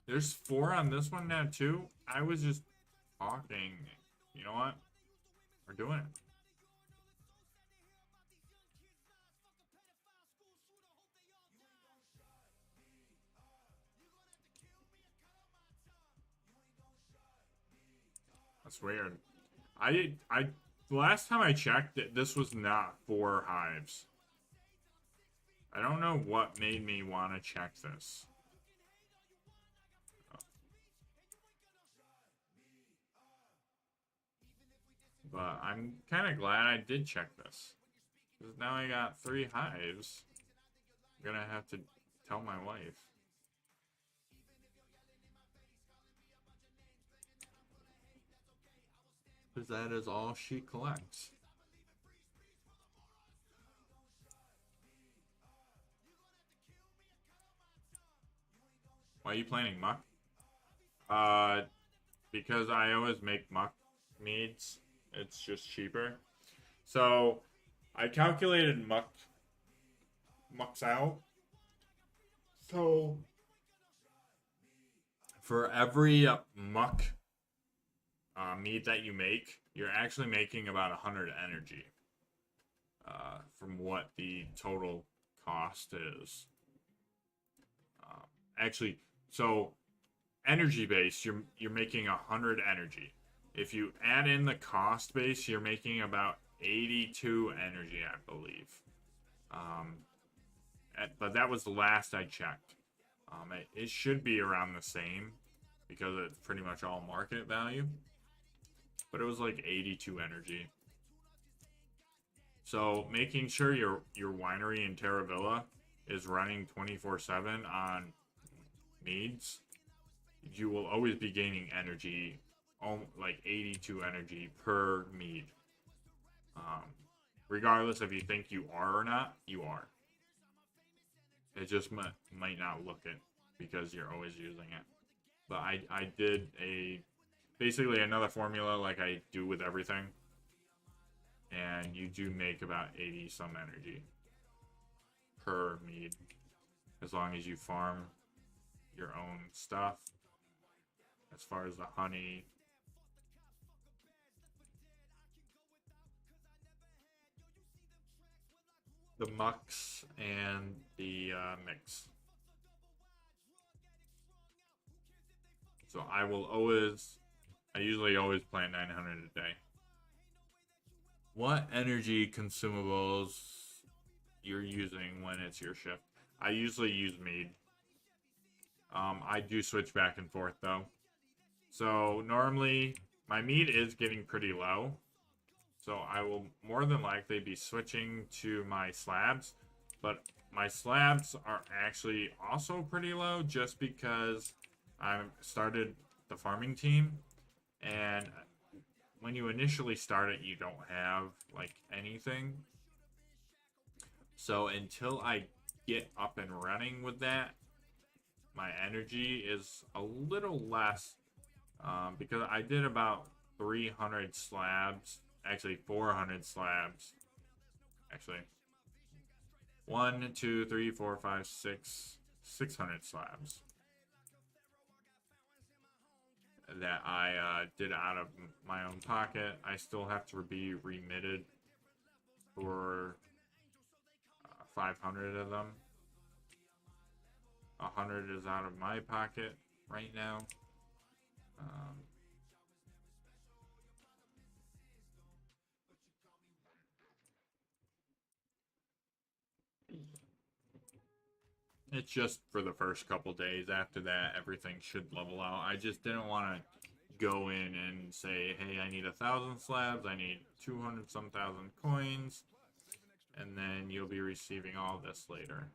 There's 4 on this one now, too? I was just talking. You know what? We're doing it. That's weird. The last time I checked, this was not 4 hives. I don't know what made me want to check this. But I'm kind of glad I did check this. Because now I got 3 hives. I'm gonna have to tell my wife. Because that is all she collects. Why are you planning muck? Because I always make muck meads. It's just cheaper. So, I calculated mucks out. So, for every muck mead that you make, you're actually making about 100 energy. From what the total cost is. Actually, so energy base, you're making 100 energy. If you add in the cost base, you're making about 82 energy, I believe. But that was the last I checked. It should be around the same because it's pretty much all market value. But it was like 82 energy. So making sure your winery in Terravilla is running 24/7 on meads, you will always be gaining energy, like 82 energy per mead. Regardless if you think you are or not, you are. It just might not look it because you're always using it. But I did basically another formula like I do with everything. And you do make about 80 some energy per mead. As long as you farm your own stuff. As far as the honey. The mucks and the mix. So I usually always plant 900 a day. What energy consumables you're using when it's your shift? I usually use mead. I do switch back and forth though. So normally my mead is getting pretty low. So I will more than likely be switching to my slabs. But my slabs are actually also pretty low just because I started the farming team. And when you initially start it, you don't have like anything. So until I get up and running with that, my energy is a little less because I did about 300 slabs, actually 400 slabs. Actually, 1, 2, 3, 4, 5, 6, 600 slabs that I did out of my own pocket. I still have to be remitted for 500 of them. 100 is out of my pocket right now. It's just for the first couple days. After that, everything should level out. I just didn't want to go in and say, hey, I need 1,000 slabs, I need 200 some thousand coins, and then you'll be receiving all this later.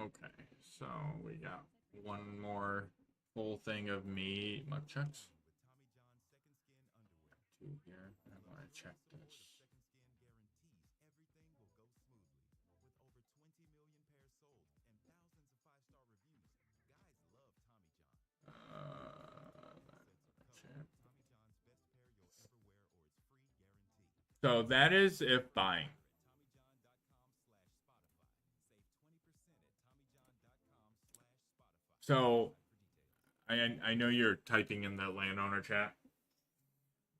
Okay, so we got one more full thing of meat. Muck chucks. Two here. I want to check this. Check. So that is if buying. So I know you're typing in the landowner chat.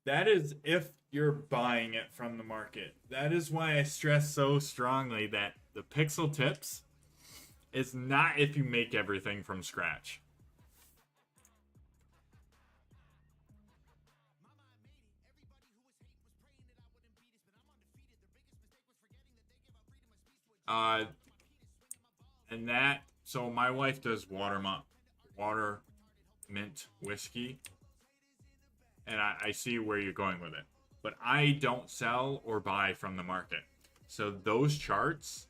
That is if you're buying it from the market. That is why I stress so strongly that the pixel tips is not if you make everything from scratch. Uh, and that, so my wife does water mint whiskey, and I see where you're going with it. But I don't sell or buy from the market. So those charts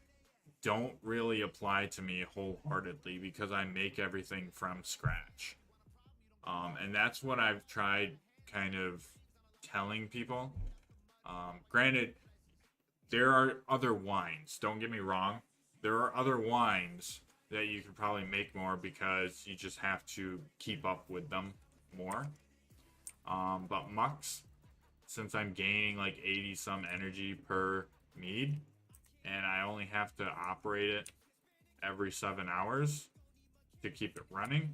don't really apply to me wholeheartedly because I make everything from scratch. And that's what I've tried kind of telling people. Granted, there are other wines. Don't get me wrong. There are other wines that you could probably make more because you just have to keep up with them more. But Mux, since I'm gaining like 80 some energy per mead, and I only have to operate it every 7 hours to keep it running,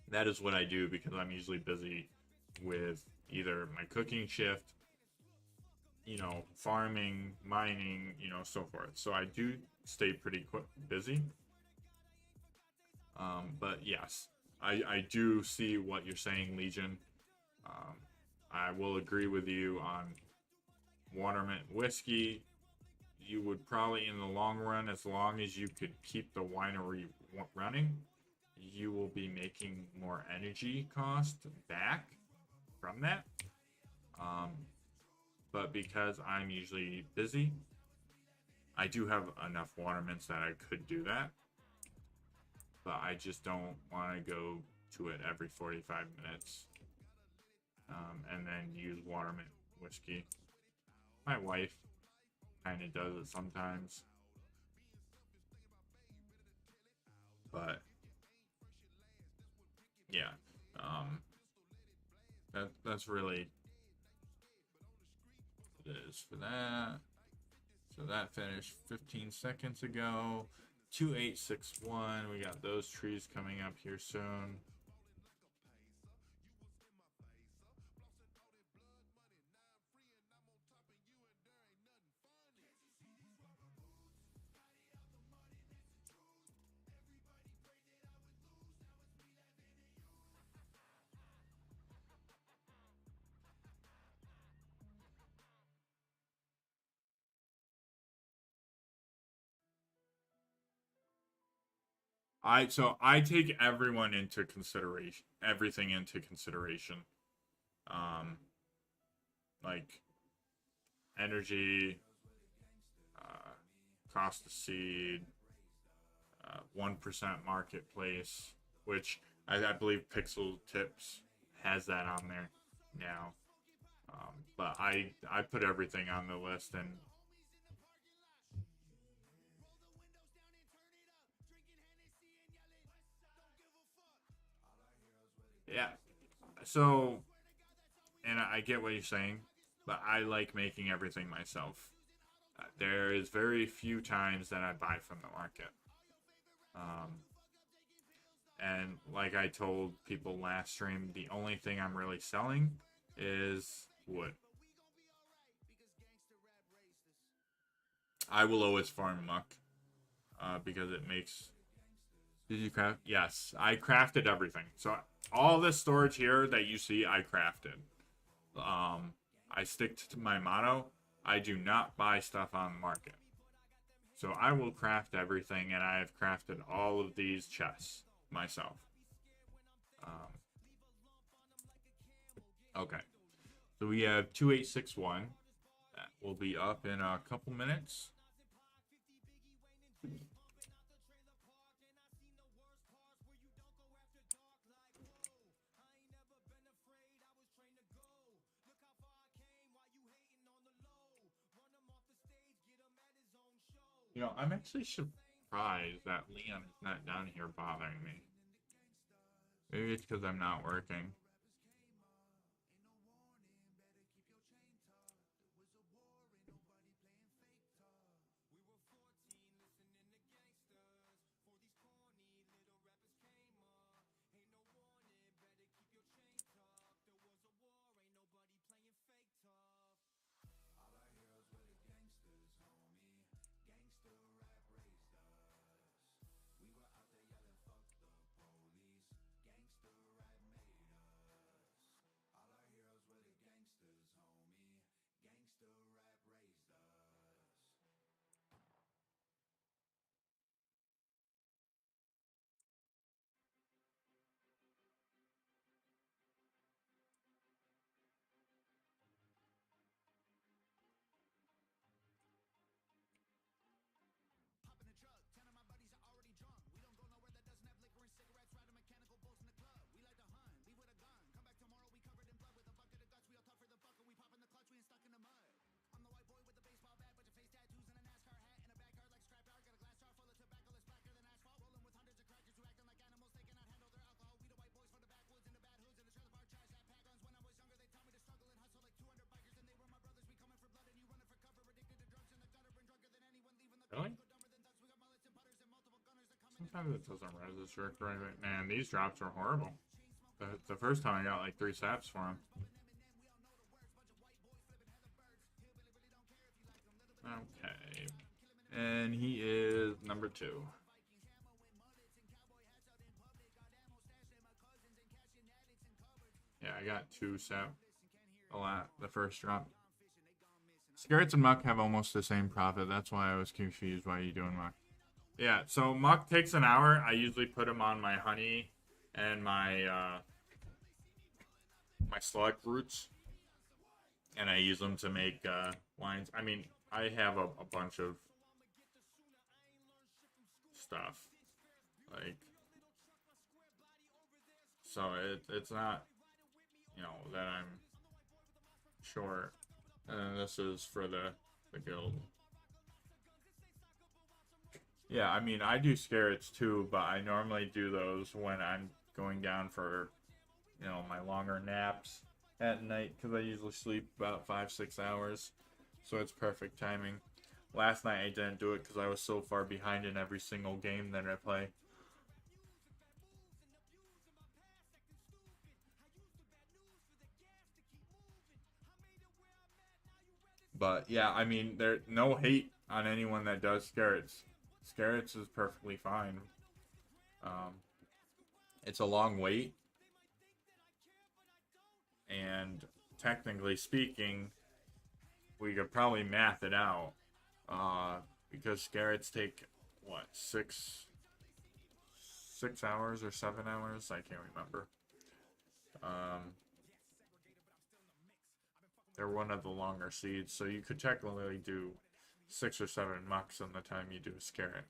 that is what I do because I'm usually busy with either my cooking shift, farming, mining, so forth. So I do stay pretty busy. But yes, I do see what you're saying, Legion. I will agree with you on Watermint whiskey. You would probably, in the long run, as long as you could keep the winery running, you will be making more energy cost back from that. But because I'm usually busy, I do have enough watermints that I could do that. But I just don't want to go to it every 45 minutes and then use watermint whiskey. My wife kind of does it sometimes. But yeah, that's really what it is for that. So that finished 15 seconds ago. 2861. We got those trees coming up here soon. I take everyone into consideration, everything into consideration. Um, like energy, cost of seed, 1% marketplace, which I believe Pixel Tips has that on there now. But I put everything on the list, and yeah. So, and I get what you're saying, but I like making everything myself. There is very few times that I buy from the market. Um, and like I told people last stream, the only thing I'm really selling is wood. I will always farm muck because it makes. Did you craft? Yes, I crafted everything. So all this storage here that you see, I crafted. I stick to my motto. I do not buy stuff on the market. So I will craft everything, and I have crafted all of these chests myself. Okay. So we have 2861. That will be up in a couple minutes. I'm actually surprised that Leon is not down here bothering me. Maybe it's because I'm not working. Really? Sometimes it doesn't register correctly. Man, these drops are horrible. The first time I got like 3 saps for him. Okay. And he is number 2. Yeah, I got 2 sap a lot the first drop. Skirrets and Muck have almost the same profit. That's why I was confused why you doing Muck. Yeah, so Muck takes an hour. I usually put him on my honey and my slug roots, and I use them to make wines. I mean, I have a bunch of stuff, like, so it's not, that I'm short. And this is for the guild. Yeah, I mean, I do scarrets too, but I normally do those when I'm going down for, my longer naps at night, because I usually sleep about 5-6 hours, so it's perfect timing. Last night I didn't do it because I was so far behind in every single game that I play. But yeah, I mean, there no hate on anyone that does scarrets. Scarrets is perfectly fine. Um, it's a long wait, and technically speaking, we could probably math it out. Because scarrets take what, 6 hours or 7 hours? I can't remember. Um, they're one of the longer seeds, so you could technically do 6 or 7 mucks in the time you do a scarret.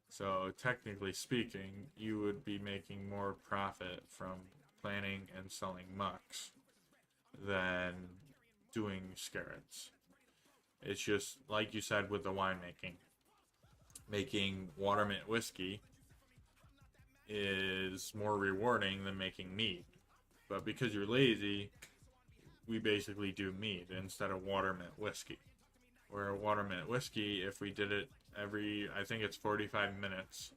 So technically speaking, you would be making more profit from planting and selling mucks than doing scarrets. It's just like you said with the winemaking. Making watermint whiskey is more rewarding than making mead. But because you're lazy, we basically do mead instead of watermint whiskey. Where watermint whiskey, if we did it I think it's 45 minutes,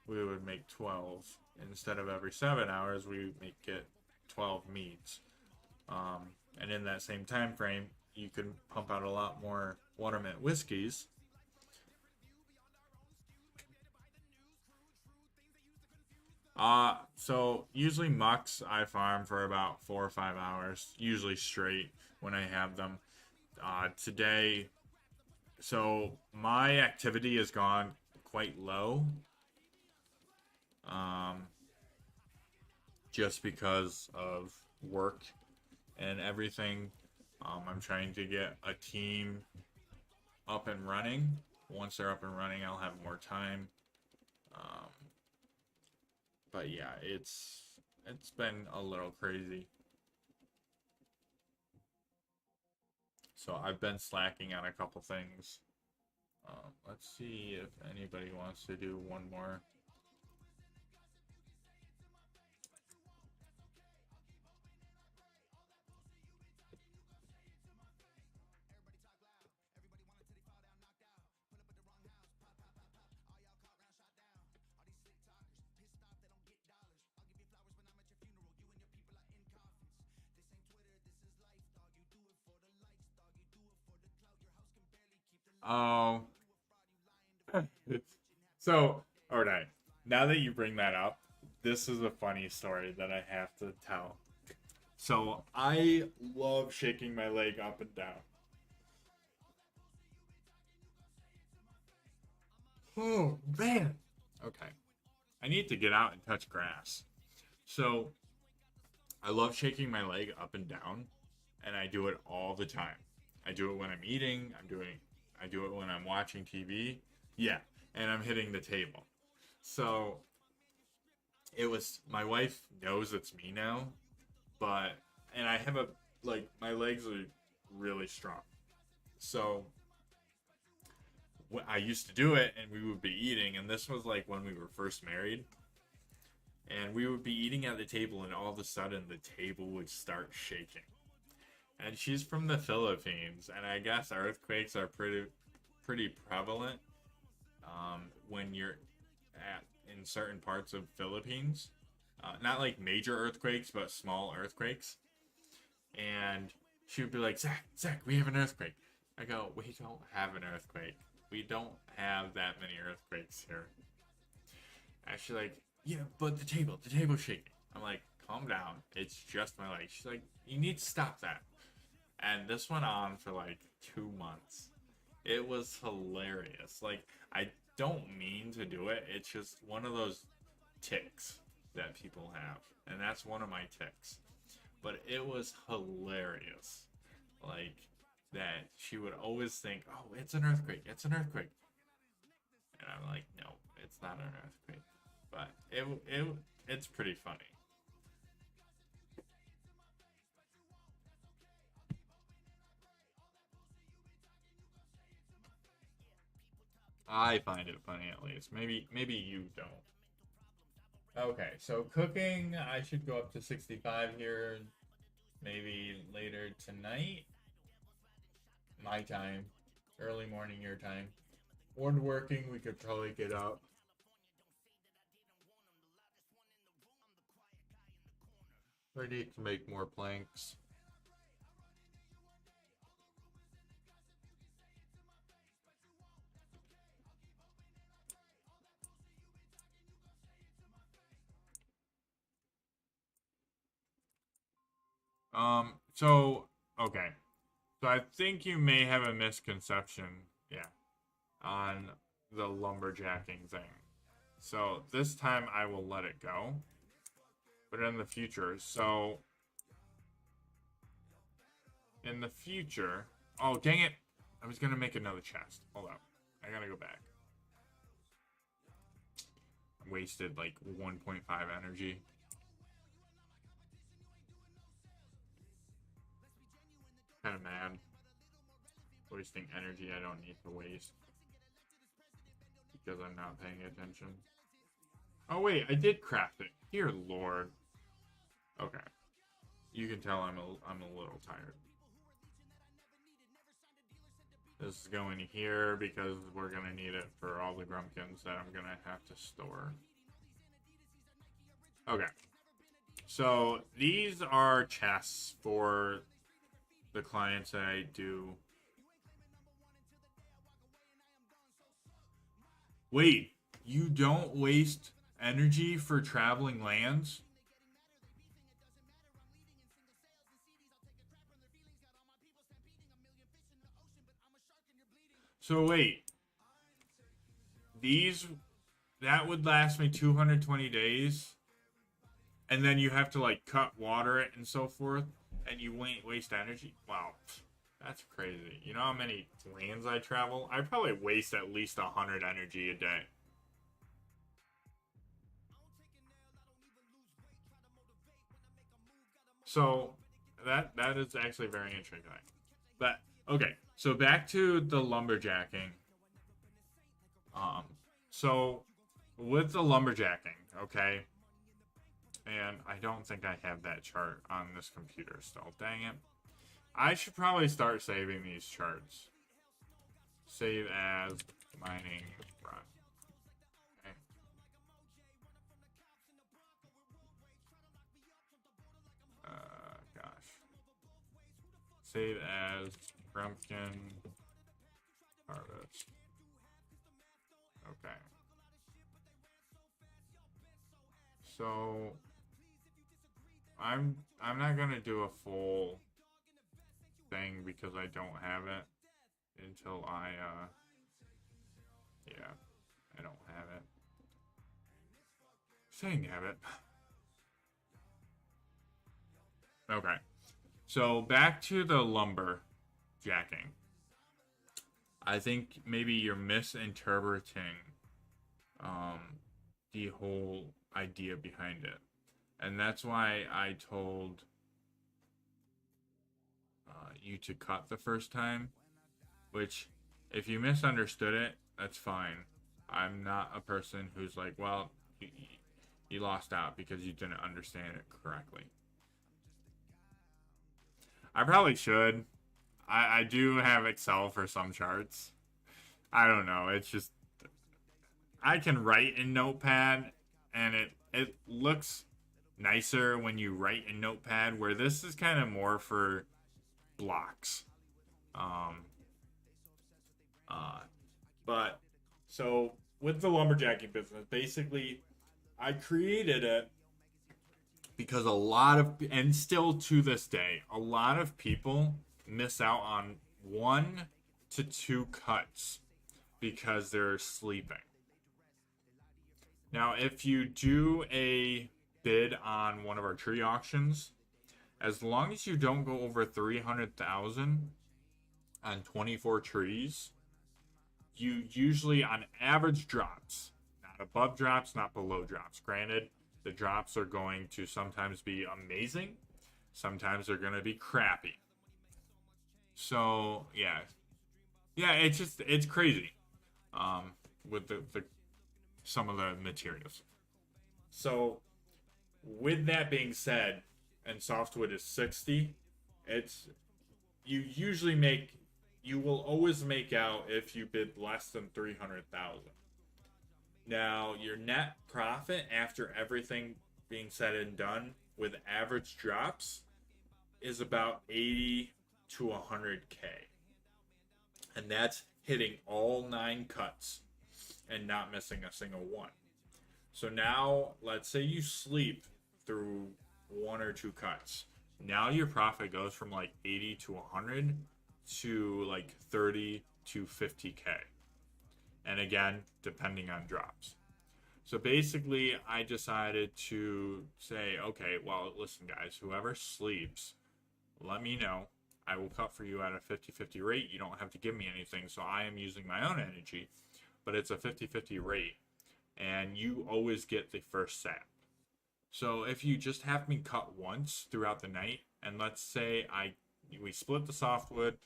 we would make 12. Instead of every 7 hours, we make it 12 meads. And in that same time frame, you can pump out a lot more watermint whiskeys. So usually mucks I farm for about 4 or 5 hours, usually straight when I have them. Today, so my activity has gone quite low. Um, just because of work and everything. I'm trying to get a team up and running. Once they're up and running, I'll have more time. Um, but yeah, it's been a little crazy. So I've been slacking on a couple things. Let's see if anybody wants to do one more. Oh. So, alright. Now that you bring that up, this is a funny story that I have to tell. So, I love shaking my leg up and down. Oh, man. Okay. I need to get out and touch grass. So, I love shaking my leg up and down, and I do it all the time. I do it when I'm eating, I do it when I'm watching TV. Yeah, and I'm hitting the table. So, it was my wife knows it's me now, but and I have a like my legs are really strong. So, I used to do it and we would be eating, and this was like when we were first married, and we would be eating at the table, and all of a sudden the table would start shaking. And she's from the Philippines, and I guess earthquakes are pretty prevalent when you're at in certain parts of Philippines. Not like major earthquakes, but small earthquakes. And she would be like, Zach, we have an earthquake. I go, we don't have an earthquake. We don't have that many earthquakes here. And she's like, yeah, but the table's shaking. I'm like, calm down. It's just my leg. She's like, you need to stop that. And this went on for like 2 months. It was hilarious. Like, I don't mean to do it. It's just one of those ticks that people have. And that's one of my ticks. But it was hilarious. Like, that she would always think, oh, it's an earthquake. It's an earthquake. And I'm like, no, it's not an earthquake. But it's pretty funny. I find it funny at least. Maybe you don't. Okay, so cooking, I should go up to 65 here maybe later tonight. My time. Early morning your time. Woodworking, we could probably get up. I need to make more planks. So, okay. So I think you may have a misconception, yeah, on the lumberjacking thing. So this time I will let it go. But in the future, so in the future, oh dang it, I was gonna make another chest. Hold up, I gotta go back. I wasted like 1.5 energy. Kind of mad. Wasting energy I don't need to waste because I'm not paying attention. Oh wait, I did craft it. Dear Lord. Okay. You can tell I'm a little tired. This is going here because we're gonna need it for all the grumpkins that I'm gonna have to store. Okay. So these are chests for the clients that I do. Wait, you don't waste energy for traveling lands? So wait, these that would last me 220 days, and then you have to like cut water it and so forth, and you won't waste energy. Wow, that's crazy. You know how many lands I travel? I probably waste at least 100 energy a day. So that is actually very interesting. But okay, so back to the lumberjacking. Um, so with the lumberjacking, okay, and I don't think I have that chart on this computer still. Dang it. I should probably start saving these charts. Save as mining run. Okay. Gosh. Save as pumpkin harvest. Okay. So I'm not gonna do a full thing because I don't have it until yeah, I don't have it. Saying have it. Okay. So back to the lumber jacking. I think maybe you're misinterpreting the whole idea behind it. And that's why I told you to cut the first time, which, if you misunderstood it, that's fine. I'm not a person who's like, well, you lost out because you didn't understand it correctly. I probably should. I do have Excel for some charts. I don't know. It's just I can write in Notepad, and it looks nicer when you write in Notepad. Where this is kind of more for blocks. Um. But so with the lumberjacking business, basically, I created it because a lot of, and still to this day, a lot of people miss out on 1 to 2 cuts because they're sleeping. Now, if you do a bid on one of our tree auctions, as long as you don't go over 300,000 on 24 trees, you usually on average drops, not above drops, not below drops. Granted, the drops are going to sometimes be amazing, sometimes they're going to be crappy. So yeah, it's crazy with the some of the materials. So with that being said, and softwood is 60, it's you usually make you will always make out if you bid less than 300,000. Now, your net profit after everything being said and done with average drops is about 80 to 100K. And that's hitting all 9 cuts and not missing a single one. So now, let's say you sleep through 1 or 2 cuts. Now your profit goes from like 80 to 100 to like 30 to 50K. And again, depending on drops. So basically, I decided to say, okay, well, listen, guys, whoever sleeps, let me know. I will cut for you at a 50-50 rate. You don't have to give me anything, so I am using my own energy, but it's a 50-50 rate, and you always get the first sap. So if you just have me cut once throughout the night, and let's say we split the softwood,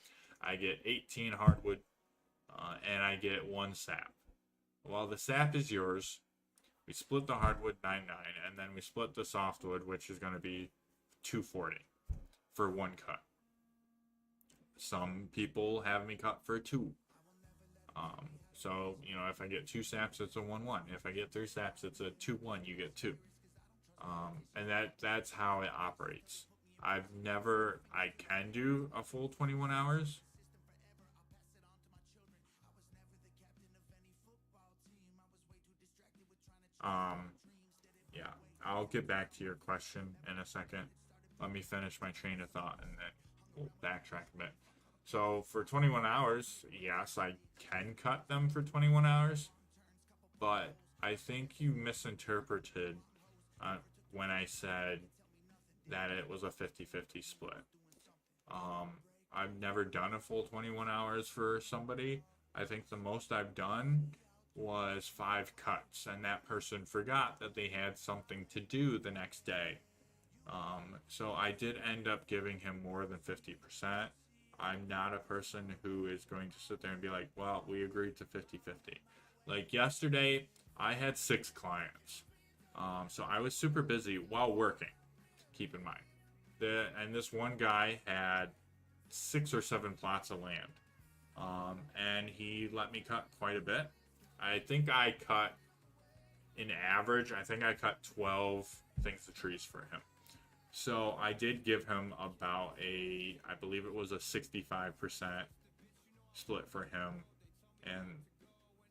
I get 18 hardwood, and I get 1 sap. Well, the sap is yours. We split the hardwood 9-9, and then we split the softwood, which is going to be 240 for 1 cut. Some people have me cut for 2. So, if I get 2 saps, it's a 1-1. If I get 3 saps, it's a 2-1. You get 2. And that's how it operates. I can do a full 21 hours. Yeah, I'll get back to your question in a second. Let me finish my train of thought and then we'll backtrack a bit. So for 21 hours, yes, I can cut them for 21 hours, but I think you misinterpreted when I said that it was a 50-50 split. I've never done a full 21 hours for somebody. I think the most I've done was 5 cuts, and that person forgot that they had something to do the next day. So I did end up giving him more than 50%. I'm not a person who is going to sit there and be like, well, we agreed to 50-50. Like yesterday, I had 6 clients. So I was super busy while working. Keep in mind, and this one guy had 6 or 7 plots of land, and he let me cut quite a bit. I think I cut, in average, I think I cut 12 things of trees for him. So I did give him about I believe it was a 65% split for him, and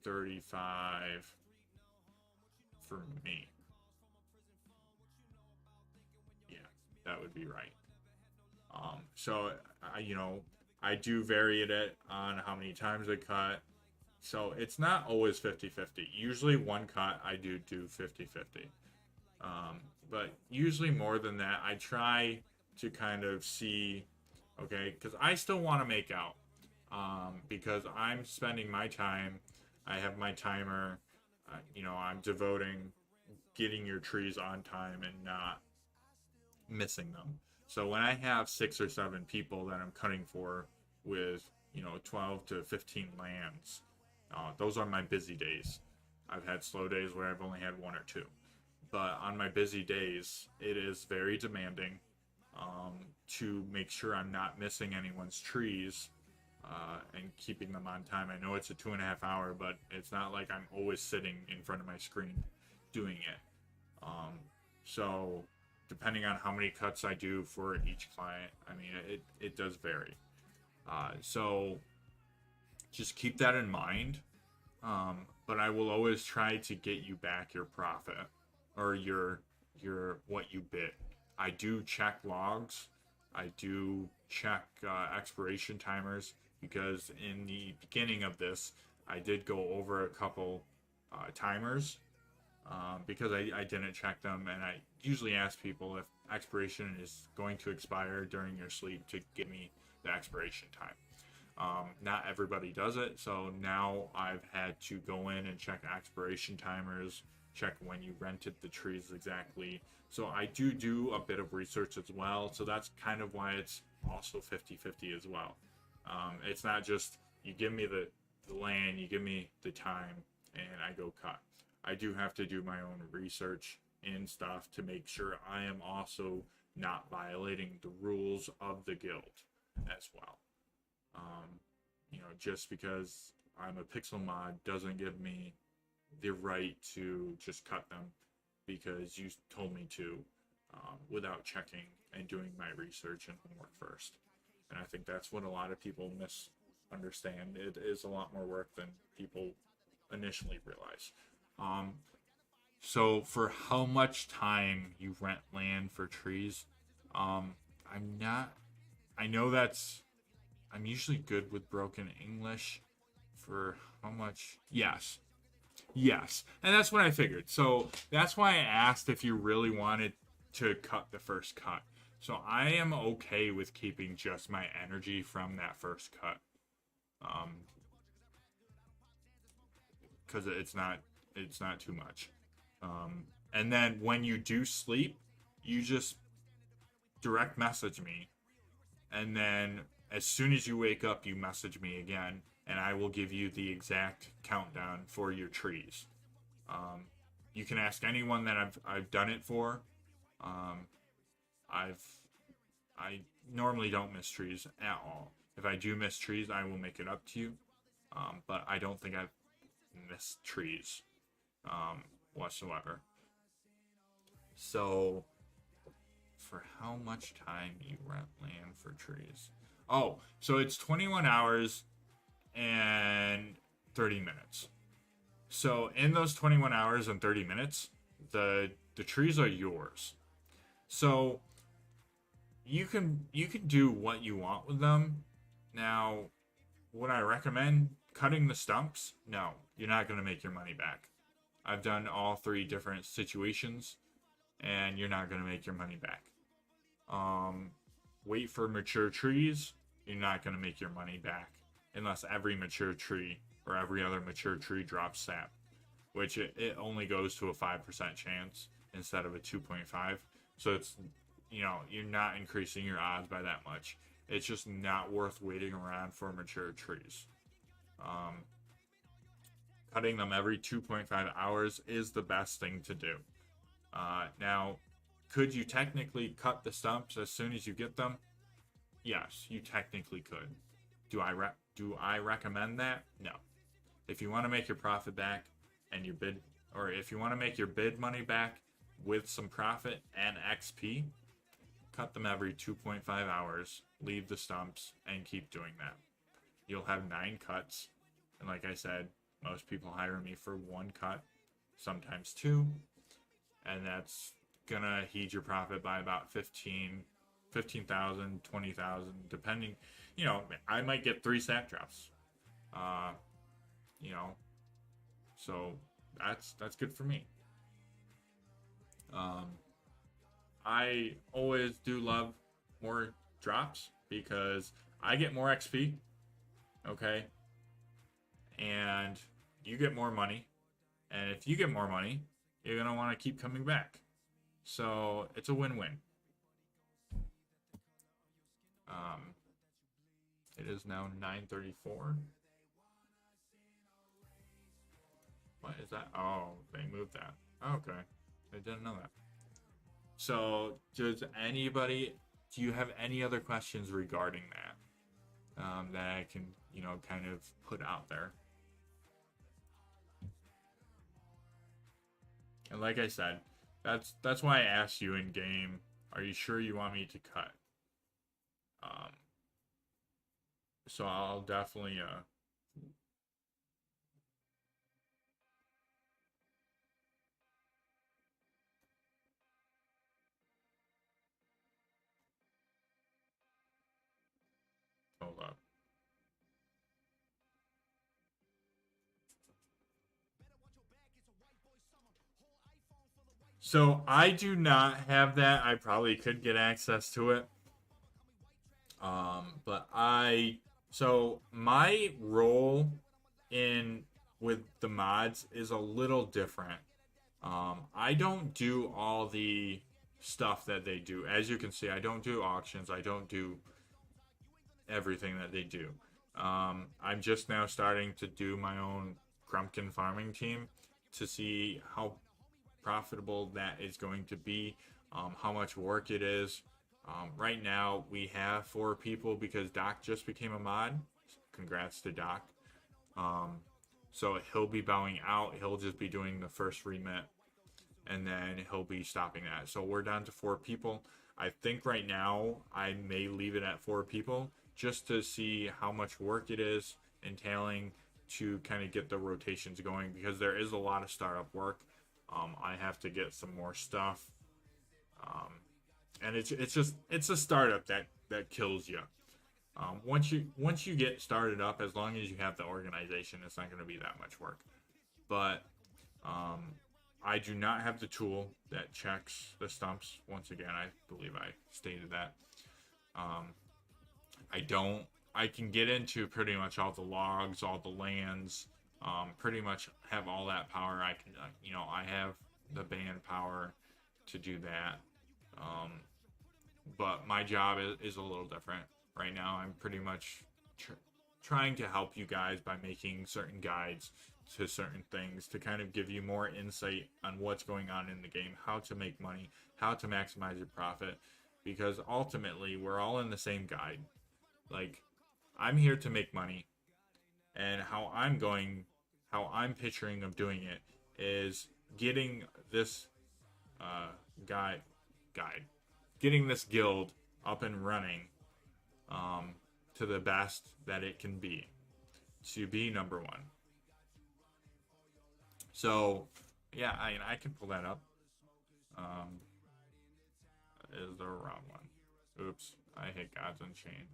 35 for me. Yeah, that would be right. So I do vary it on how many times I cut. So it's not always 50-50. Usually one cut I do 50-50. But usually more than that, I try to kind of see, okay, because I still want to make out. Because I'm spending my time, I have my timer, I'm devoting getting your trees on time and not missing them. So when I have 6 or 7 people that I'm cutting for with 12 to 15 lands, those are my busy days. I've had slow days where I've only had 1 or 2, but on my busy days, it is very demanding to make sure I'm not missing anyone's trees and keeping them on time. I know it's a 2.5 hour, but it's not like I'm always sitting in front of my screen doing it. So depending on how many cuts I do for each client, I mean, it does vary. So just keep that in mind. But I will always try to get you back your profit or your what you bid. I do check logs. I do check expiration timers, because in the beginning of this, I did go over a couple timers because I didn't check them, and I usually ask people if expiration is going to expire during your sleep to give me the expiration time. Not everybody does it, so now I've had to go in and check expiration timers, check when you rented the trees exactly. So I do a bit of research as well, so that's kind of why it's also 50-50 as well. It's not just you give me the land, you give me the time, and I go cut. I do have to do my own research and stuff to make sure I am also not violating the rules of the guild as well. Just because I'm a pixel mod doesn't give me the right to just cut them because you told me to, without checking and doing my research and homework first. And I think that's what a lot of people misunderstand. It is a lot more work than people initially realize. So for how much time you rent land for trees, I'm not. I know I'm usually good with broken English. For how much? Yes. Yes. And that's what I figured. So that's why I asked if you really wanted to cut the first cut. So I am okay with keeping just my energy from that first cut. Because it's not too much. And then when you do sleep, you just direct message me, and then as soon as you wake up, you message me again, and I will give you the exact countdown for your trees. You can ask anyone that I've done it for. I normally don't miss trees at all. If I do miss trees, I will make it up to you. But I don't think I've missed trees whatsoever. So, for how much time you rent land for trees? Oh, so it's 21 hours and 30 minutes. So in those 21 hours and 30 minutes, the trees are yours. So you can do what you want with them. Now, would I recommend cutting the stumps? No, you're not going to make your money back. I've done all 3 different situations, and you're not going to make your money back. Wait for mature trees. You're not going to make your money back unless every mature tree or every other mature tree drops sap, which it only goes to a 5% chance instead of a 2.5. So it's, you're not increasing your odds by that much. It's just not worth waiting around for mature trees. cutting them every 2.5 hours is the best thing to do. Now, could you technically cut the stumps as soon as you get them? Yes, you technically could. Do I recommend that? No. If you want to make your profit back and your bid, or if you want to make your bid money back with some profit and XP, cut them every 2.5 hours, leave the stumps, and keep doing that. You'll have 9 cuts, and like I said, most people hire me for 1 cut, sometimes 2, and that's gonna heat your profit by about 15,000, 20,000, depending. You know, I might get 3 sack drops. You know, so that's good for me. I always do love more drops because I get more XP, okay? And you get more money. And if you get more money, you're going to want to keep coming back. So it's a win-win. It is now 9:34. What is that? Oh, they moved that. Okay. I didn't know that. So, do you have any other questions regarding that? That I can, kind of put out there. And like I said, that's why I asked you in game, are you sure you want me to cut? So I'll definitely hold up. So I do not have that. I probably could get access to it. But so my role in with the mods is a little different. I don't do all the stuff that they do. As you can see, I don't do auctions. I don't do everything that they do. I'm just now starting to do my own Grumpkin farming team to see how profitable that is going to be, how much work it is. Right now, we have 4 people because Doc just became a mod. Congrats to Doc. So he'll be bowing out. He'll just be doing the first remit, and then he'll be stopping that. So we're down to 4 people. I think right now I may leave it at 4 people just to see how much work it is entailing to kind of get the rotations going, because there is a lot of startup work. I have to get some more stuff. And it's a startup that kills you. Once you get started up, as long as you have the organization, it's not going to be that much work. But I do not have the tool that checks the stumps. Once again, I believe I stated that. I can get into pretty much all the logs, all the lands, pretty much have all that power. I can, I have the band power to do that. But my job is a little different. Right now, I'm pretty much trying to help you guys by making certain guides to certain things to kind of give you more insight on what's going on in the game, how to make money, how to maximize your profit, because ultimately we're all in the same guide. Like, I'm here to make money, and how I'm picturing of doing it is getting this getting this guild up and running to the best that it can be, to be number 1. So, yeah, I can pull that up. Is the wrong one. Oops, I hit Gods Unchained.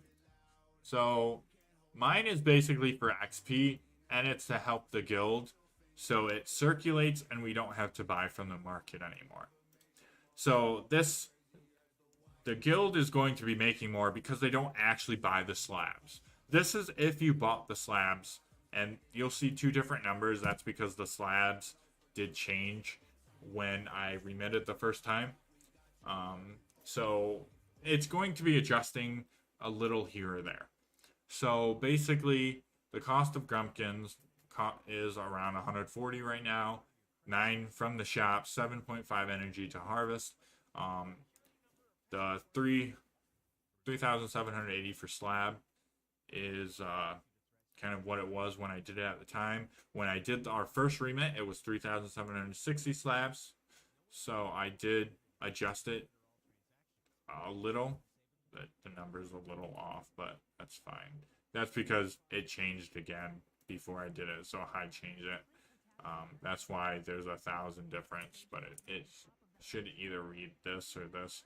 So, mine is basically for XP, and it's to help the guild, so it circulates and we don't have to buy from the market anymore. So, the guild is going to be making more because they don't actually buy the slabs. This is if you bought the slabs, and you'll see 2 different numbers. That's because the slabs did change when I remitted the first time. So it's going to be adjusting a little here or there. So basically, the cost of Grumpkins, is around 140 right now. 9 from the shop, 7.5 energy to harvest. The 3,780 for slab is kind of what it was when I did it at the time. When I did our first remit, it was 3,760 slabs. So I did adjust it a little. The number's a little off, but that's fine. That's because it changed again before I did it, so I changed it. That's why there's 1,000 difference, but it should either read this or this.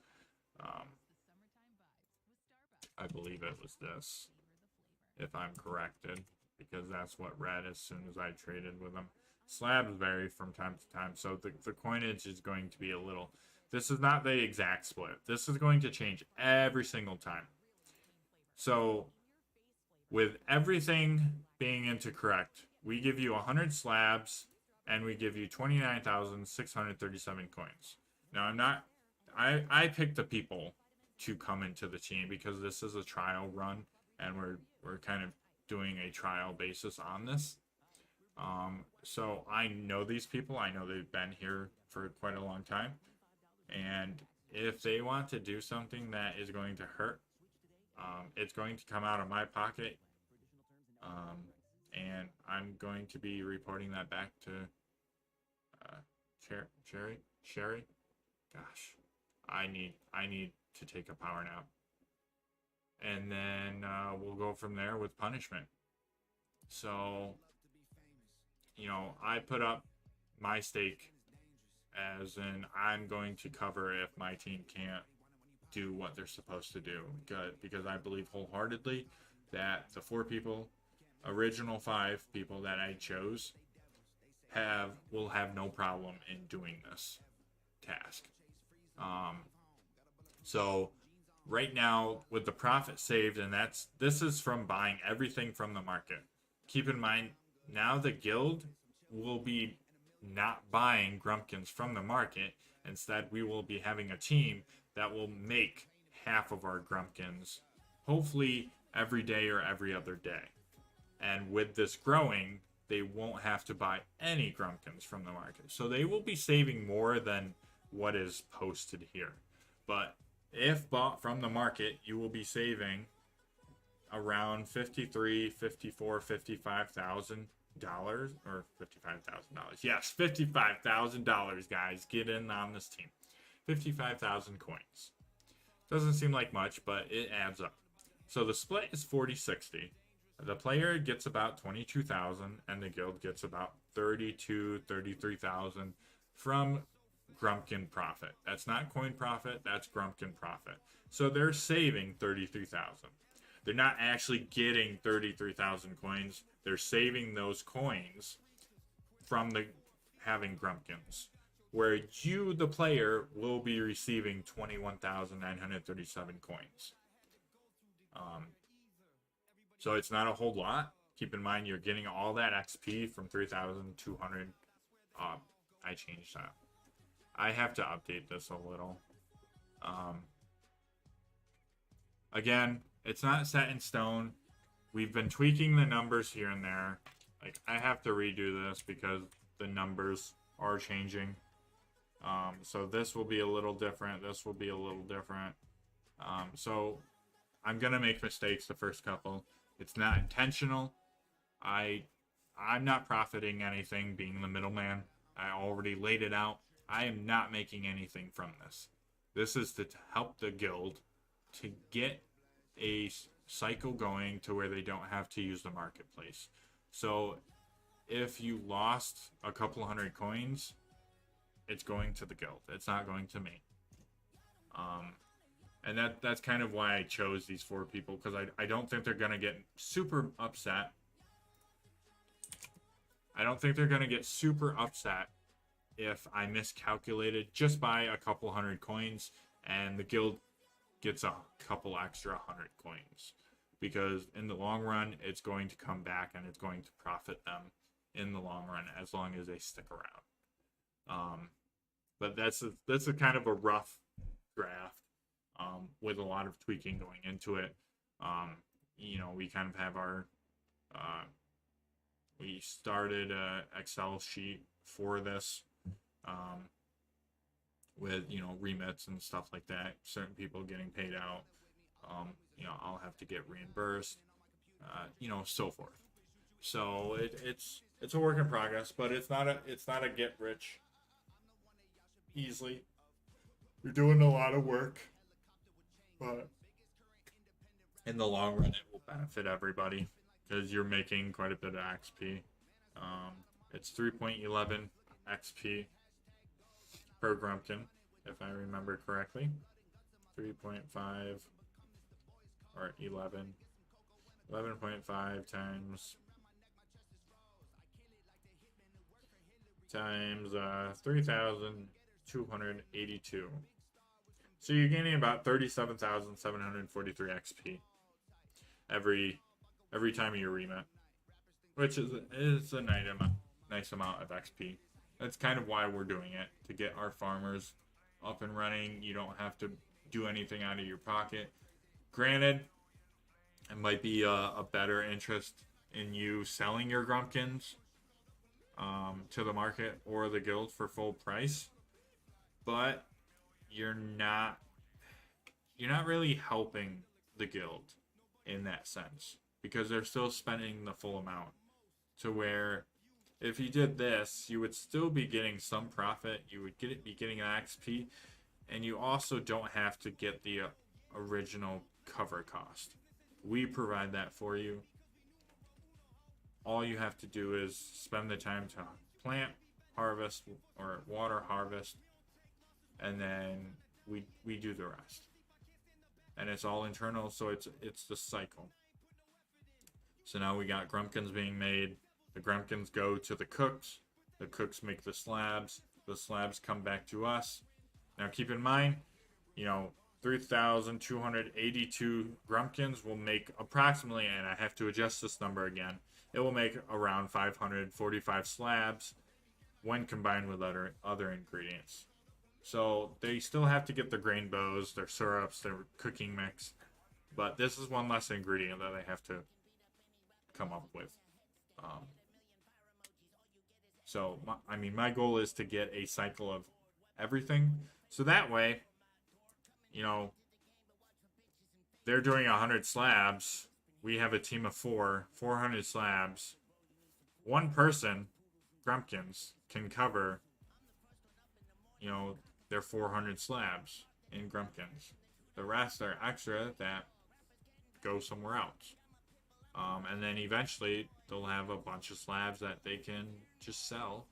I believe it was this, if I'm corrected, because that's what read as soon as I traded with them. Slabs vary from time to time, so the coinage is going to be a little... This is not the exact split. This is going to change every single time. So, with everything being into correct, we give you 100 slabs, and we give you 29,637 coins. Now, I picked the people to come into the team because this is a trial run, and we're kind of doing a trial basis on this. So I know these people. I know they've been here for quite a long time. And if they want to do something that is going to hurt, it's going to come out of my pocket. And I'm going to be reporting that back to Sherry. Gosh, I need to take a power nap. And then we'll go from there with punishment. So, I put up my stake as in I'm going to cover if my team can't do what they're supposed to do. Because I believe wholeheartedly that the original 5 people that I chose will have no problem in doing this task. So right now with the profit saved, and this is from buying everything from the market. Keep in mind, now the guild will be not buying Grumpkins from the market. Instead, we will be having a team that will make half of our Grumpkins, hopefully every day or every other day. And with this growing, they won't have to buy any Grumpkins from the market. So they will be saving more than what is posted here. But if bought from the market, you will be saving around $53,000, $54,000, $55,000 or $55,000. Yes, $55,000, guys. Get in on this team. 55,000 coins. Doesn't seem like much, but it adds up. So the split is 40-60. The player gets about 22,000, and the guild gets about 33,000 from Grumpkin profit. That's not coin profit, that's Grumpkin profit. So they're saving 33,000. They're not actually getting 33,000 coins. They're saving those coins from having Grumpkins. Where you, the player, will be receiving 21,937 coins. So it's not a whole lot. Keep in mind, you're getting all that XP from 3,200. I changed that. I have to update this a little. Again, it's not set in stone. We've been tweaking the numbers here and there. Like, I have to redo this because the numbers are changing. So this will be a little different. This will be a little different. So I'm going to make mistakes the first couple. It's not intentional. I'm not profiting anything being the middleman. I already laid it out. I am not making anything from this. This is to help the guild to get a cycle going to where they don't have to use the marketplace. So if you lost a couple hundred coins, it's going to the guild. It's not going to me. And that's kind of why I chose these 4 people, because I don't think they're going to get super upset. I don't think they're going to get super upset if I miscalculated just by a couple hundred coins and the guild gets a couple extra 100 coins. Because in the long run, it's going to come back and it's going to profit them in the long run as long as they stick around. But that's a kind of a rough draft. With a lot of tweaking going into it. We kind of have our we started a Excel sheet for this, with remits and stuff like that. Certain people getting paid out. I'll have to get reimbursed. So forth. So it's a work in progress, but it's not a get rich easily. You're doing a lot of work, but in the long run, it will benefit everybody because you're making quite a bit of XP. It's 3.11 XP per Grumpkin, if I remember correctly. 3.5 or 11. 11.5 times 3,282. So you're gaining about 37,743 XP every time you remit, which is a nice amount of XP. That's kind of why we're doing it, to get our farmers up and running. You don't have to do anything out of your pocket. Granted, it might be a better interest in you selling your Grumpkins to the market or the guild for full price, but you're not really helping the guild in that sense, because they're still spending the full amount. To where if you did this, you would still be getting some profit, you would be getting an XP, and you also don't have to get the original cover cost. We provide that for you. All you have to do is spend the time to plant, harvest, or water harvest, and then we do the rest. And it's all internal, so it's the cycle. So now we got Grumpkins being made. The Grumpkins go to the cooks. The cooks make the slabs. The slabs come back to us. Now keep in mind, 3,282 Grumpkins will make approximately, and I have to adjust this number again, it will make around 545 slabs when combined with other ingredients. So they still have to get their grain bows, their syrups, their cooking mix, but this is one less ingredient that they have to come up with. My goal is to get a cycle of everything, so that way, they're doing 100 slabs. We have a team of 400 slabs. One person, Grumpkins, can cover, their 400 slabs in Grumpkins. The rest are extra that go somewhere else. And then eventually they'll have a bunch of slabs that they can just sell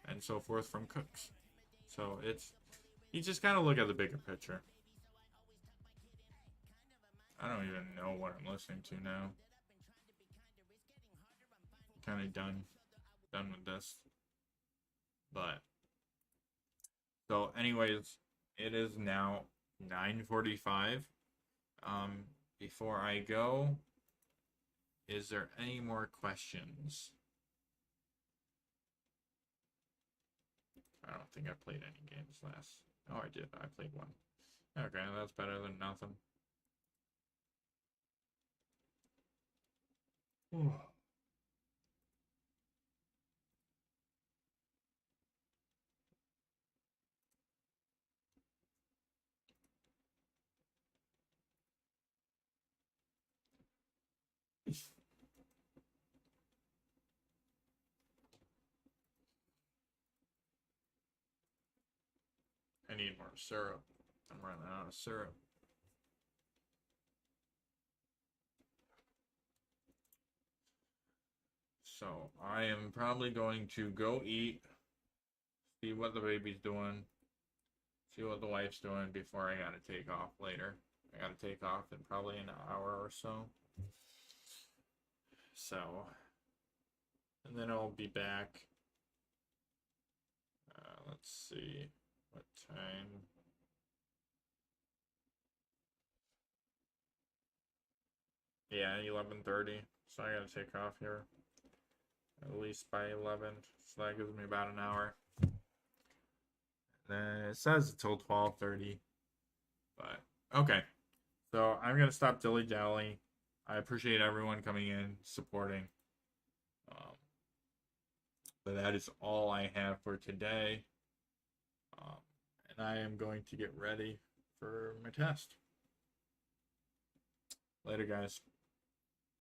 and so forth from cooks. So you just gotta look at the bigger picture. I don't even know what I'm listening to now. Kind of done with this. But so anyways, it is now 9:45. Before I go, is there any more questions? I don't think I played any games last. Oh, I did. I played one. Okay, that's better than nothing. I need more syrup. I'm running out of syrup. So I am probably going to go eat, see what the baby's doing, see what the wife's doing before I gotta take off later. I gotta take off in probably an hour or so. So, and then I'll be back. Let's see what time. Yeah, 11:30. So I gotta take off here at least by 11. So that gives me about an hour. Then it says until 12:30. But okay. So I'm gonna stop dilly dally. I appreciate everyone coming in, supporting. But that is all I have for today. And I am going to get ready for my test. Later, guys.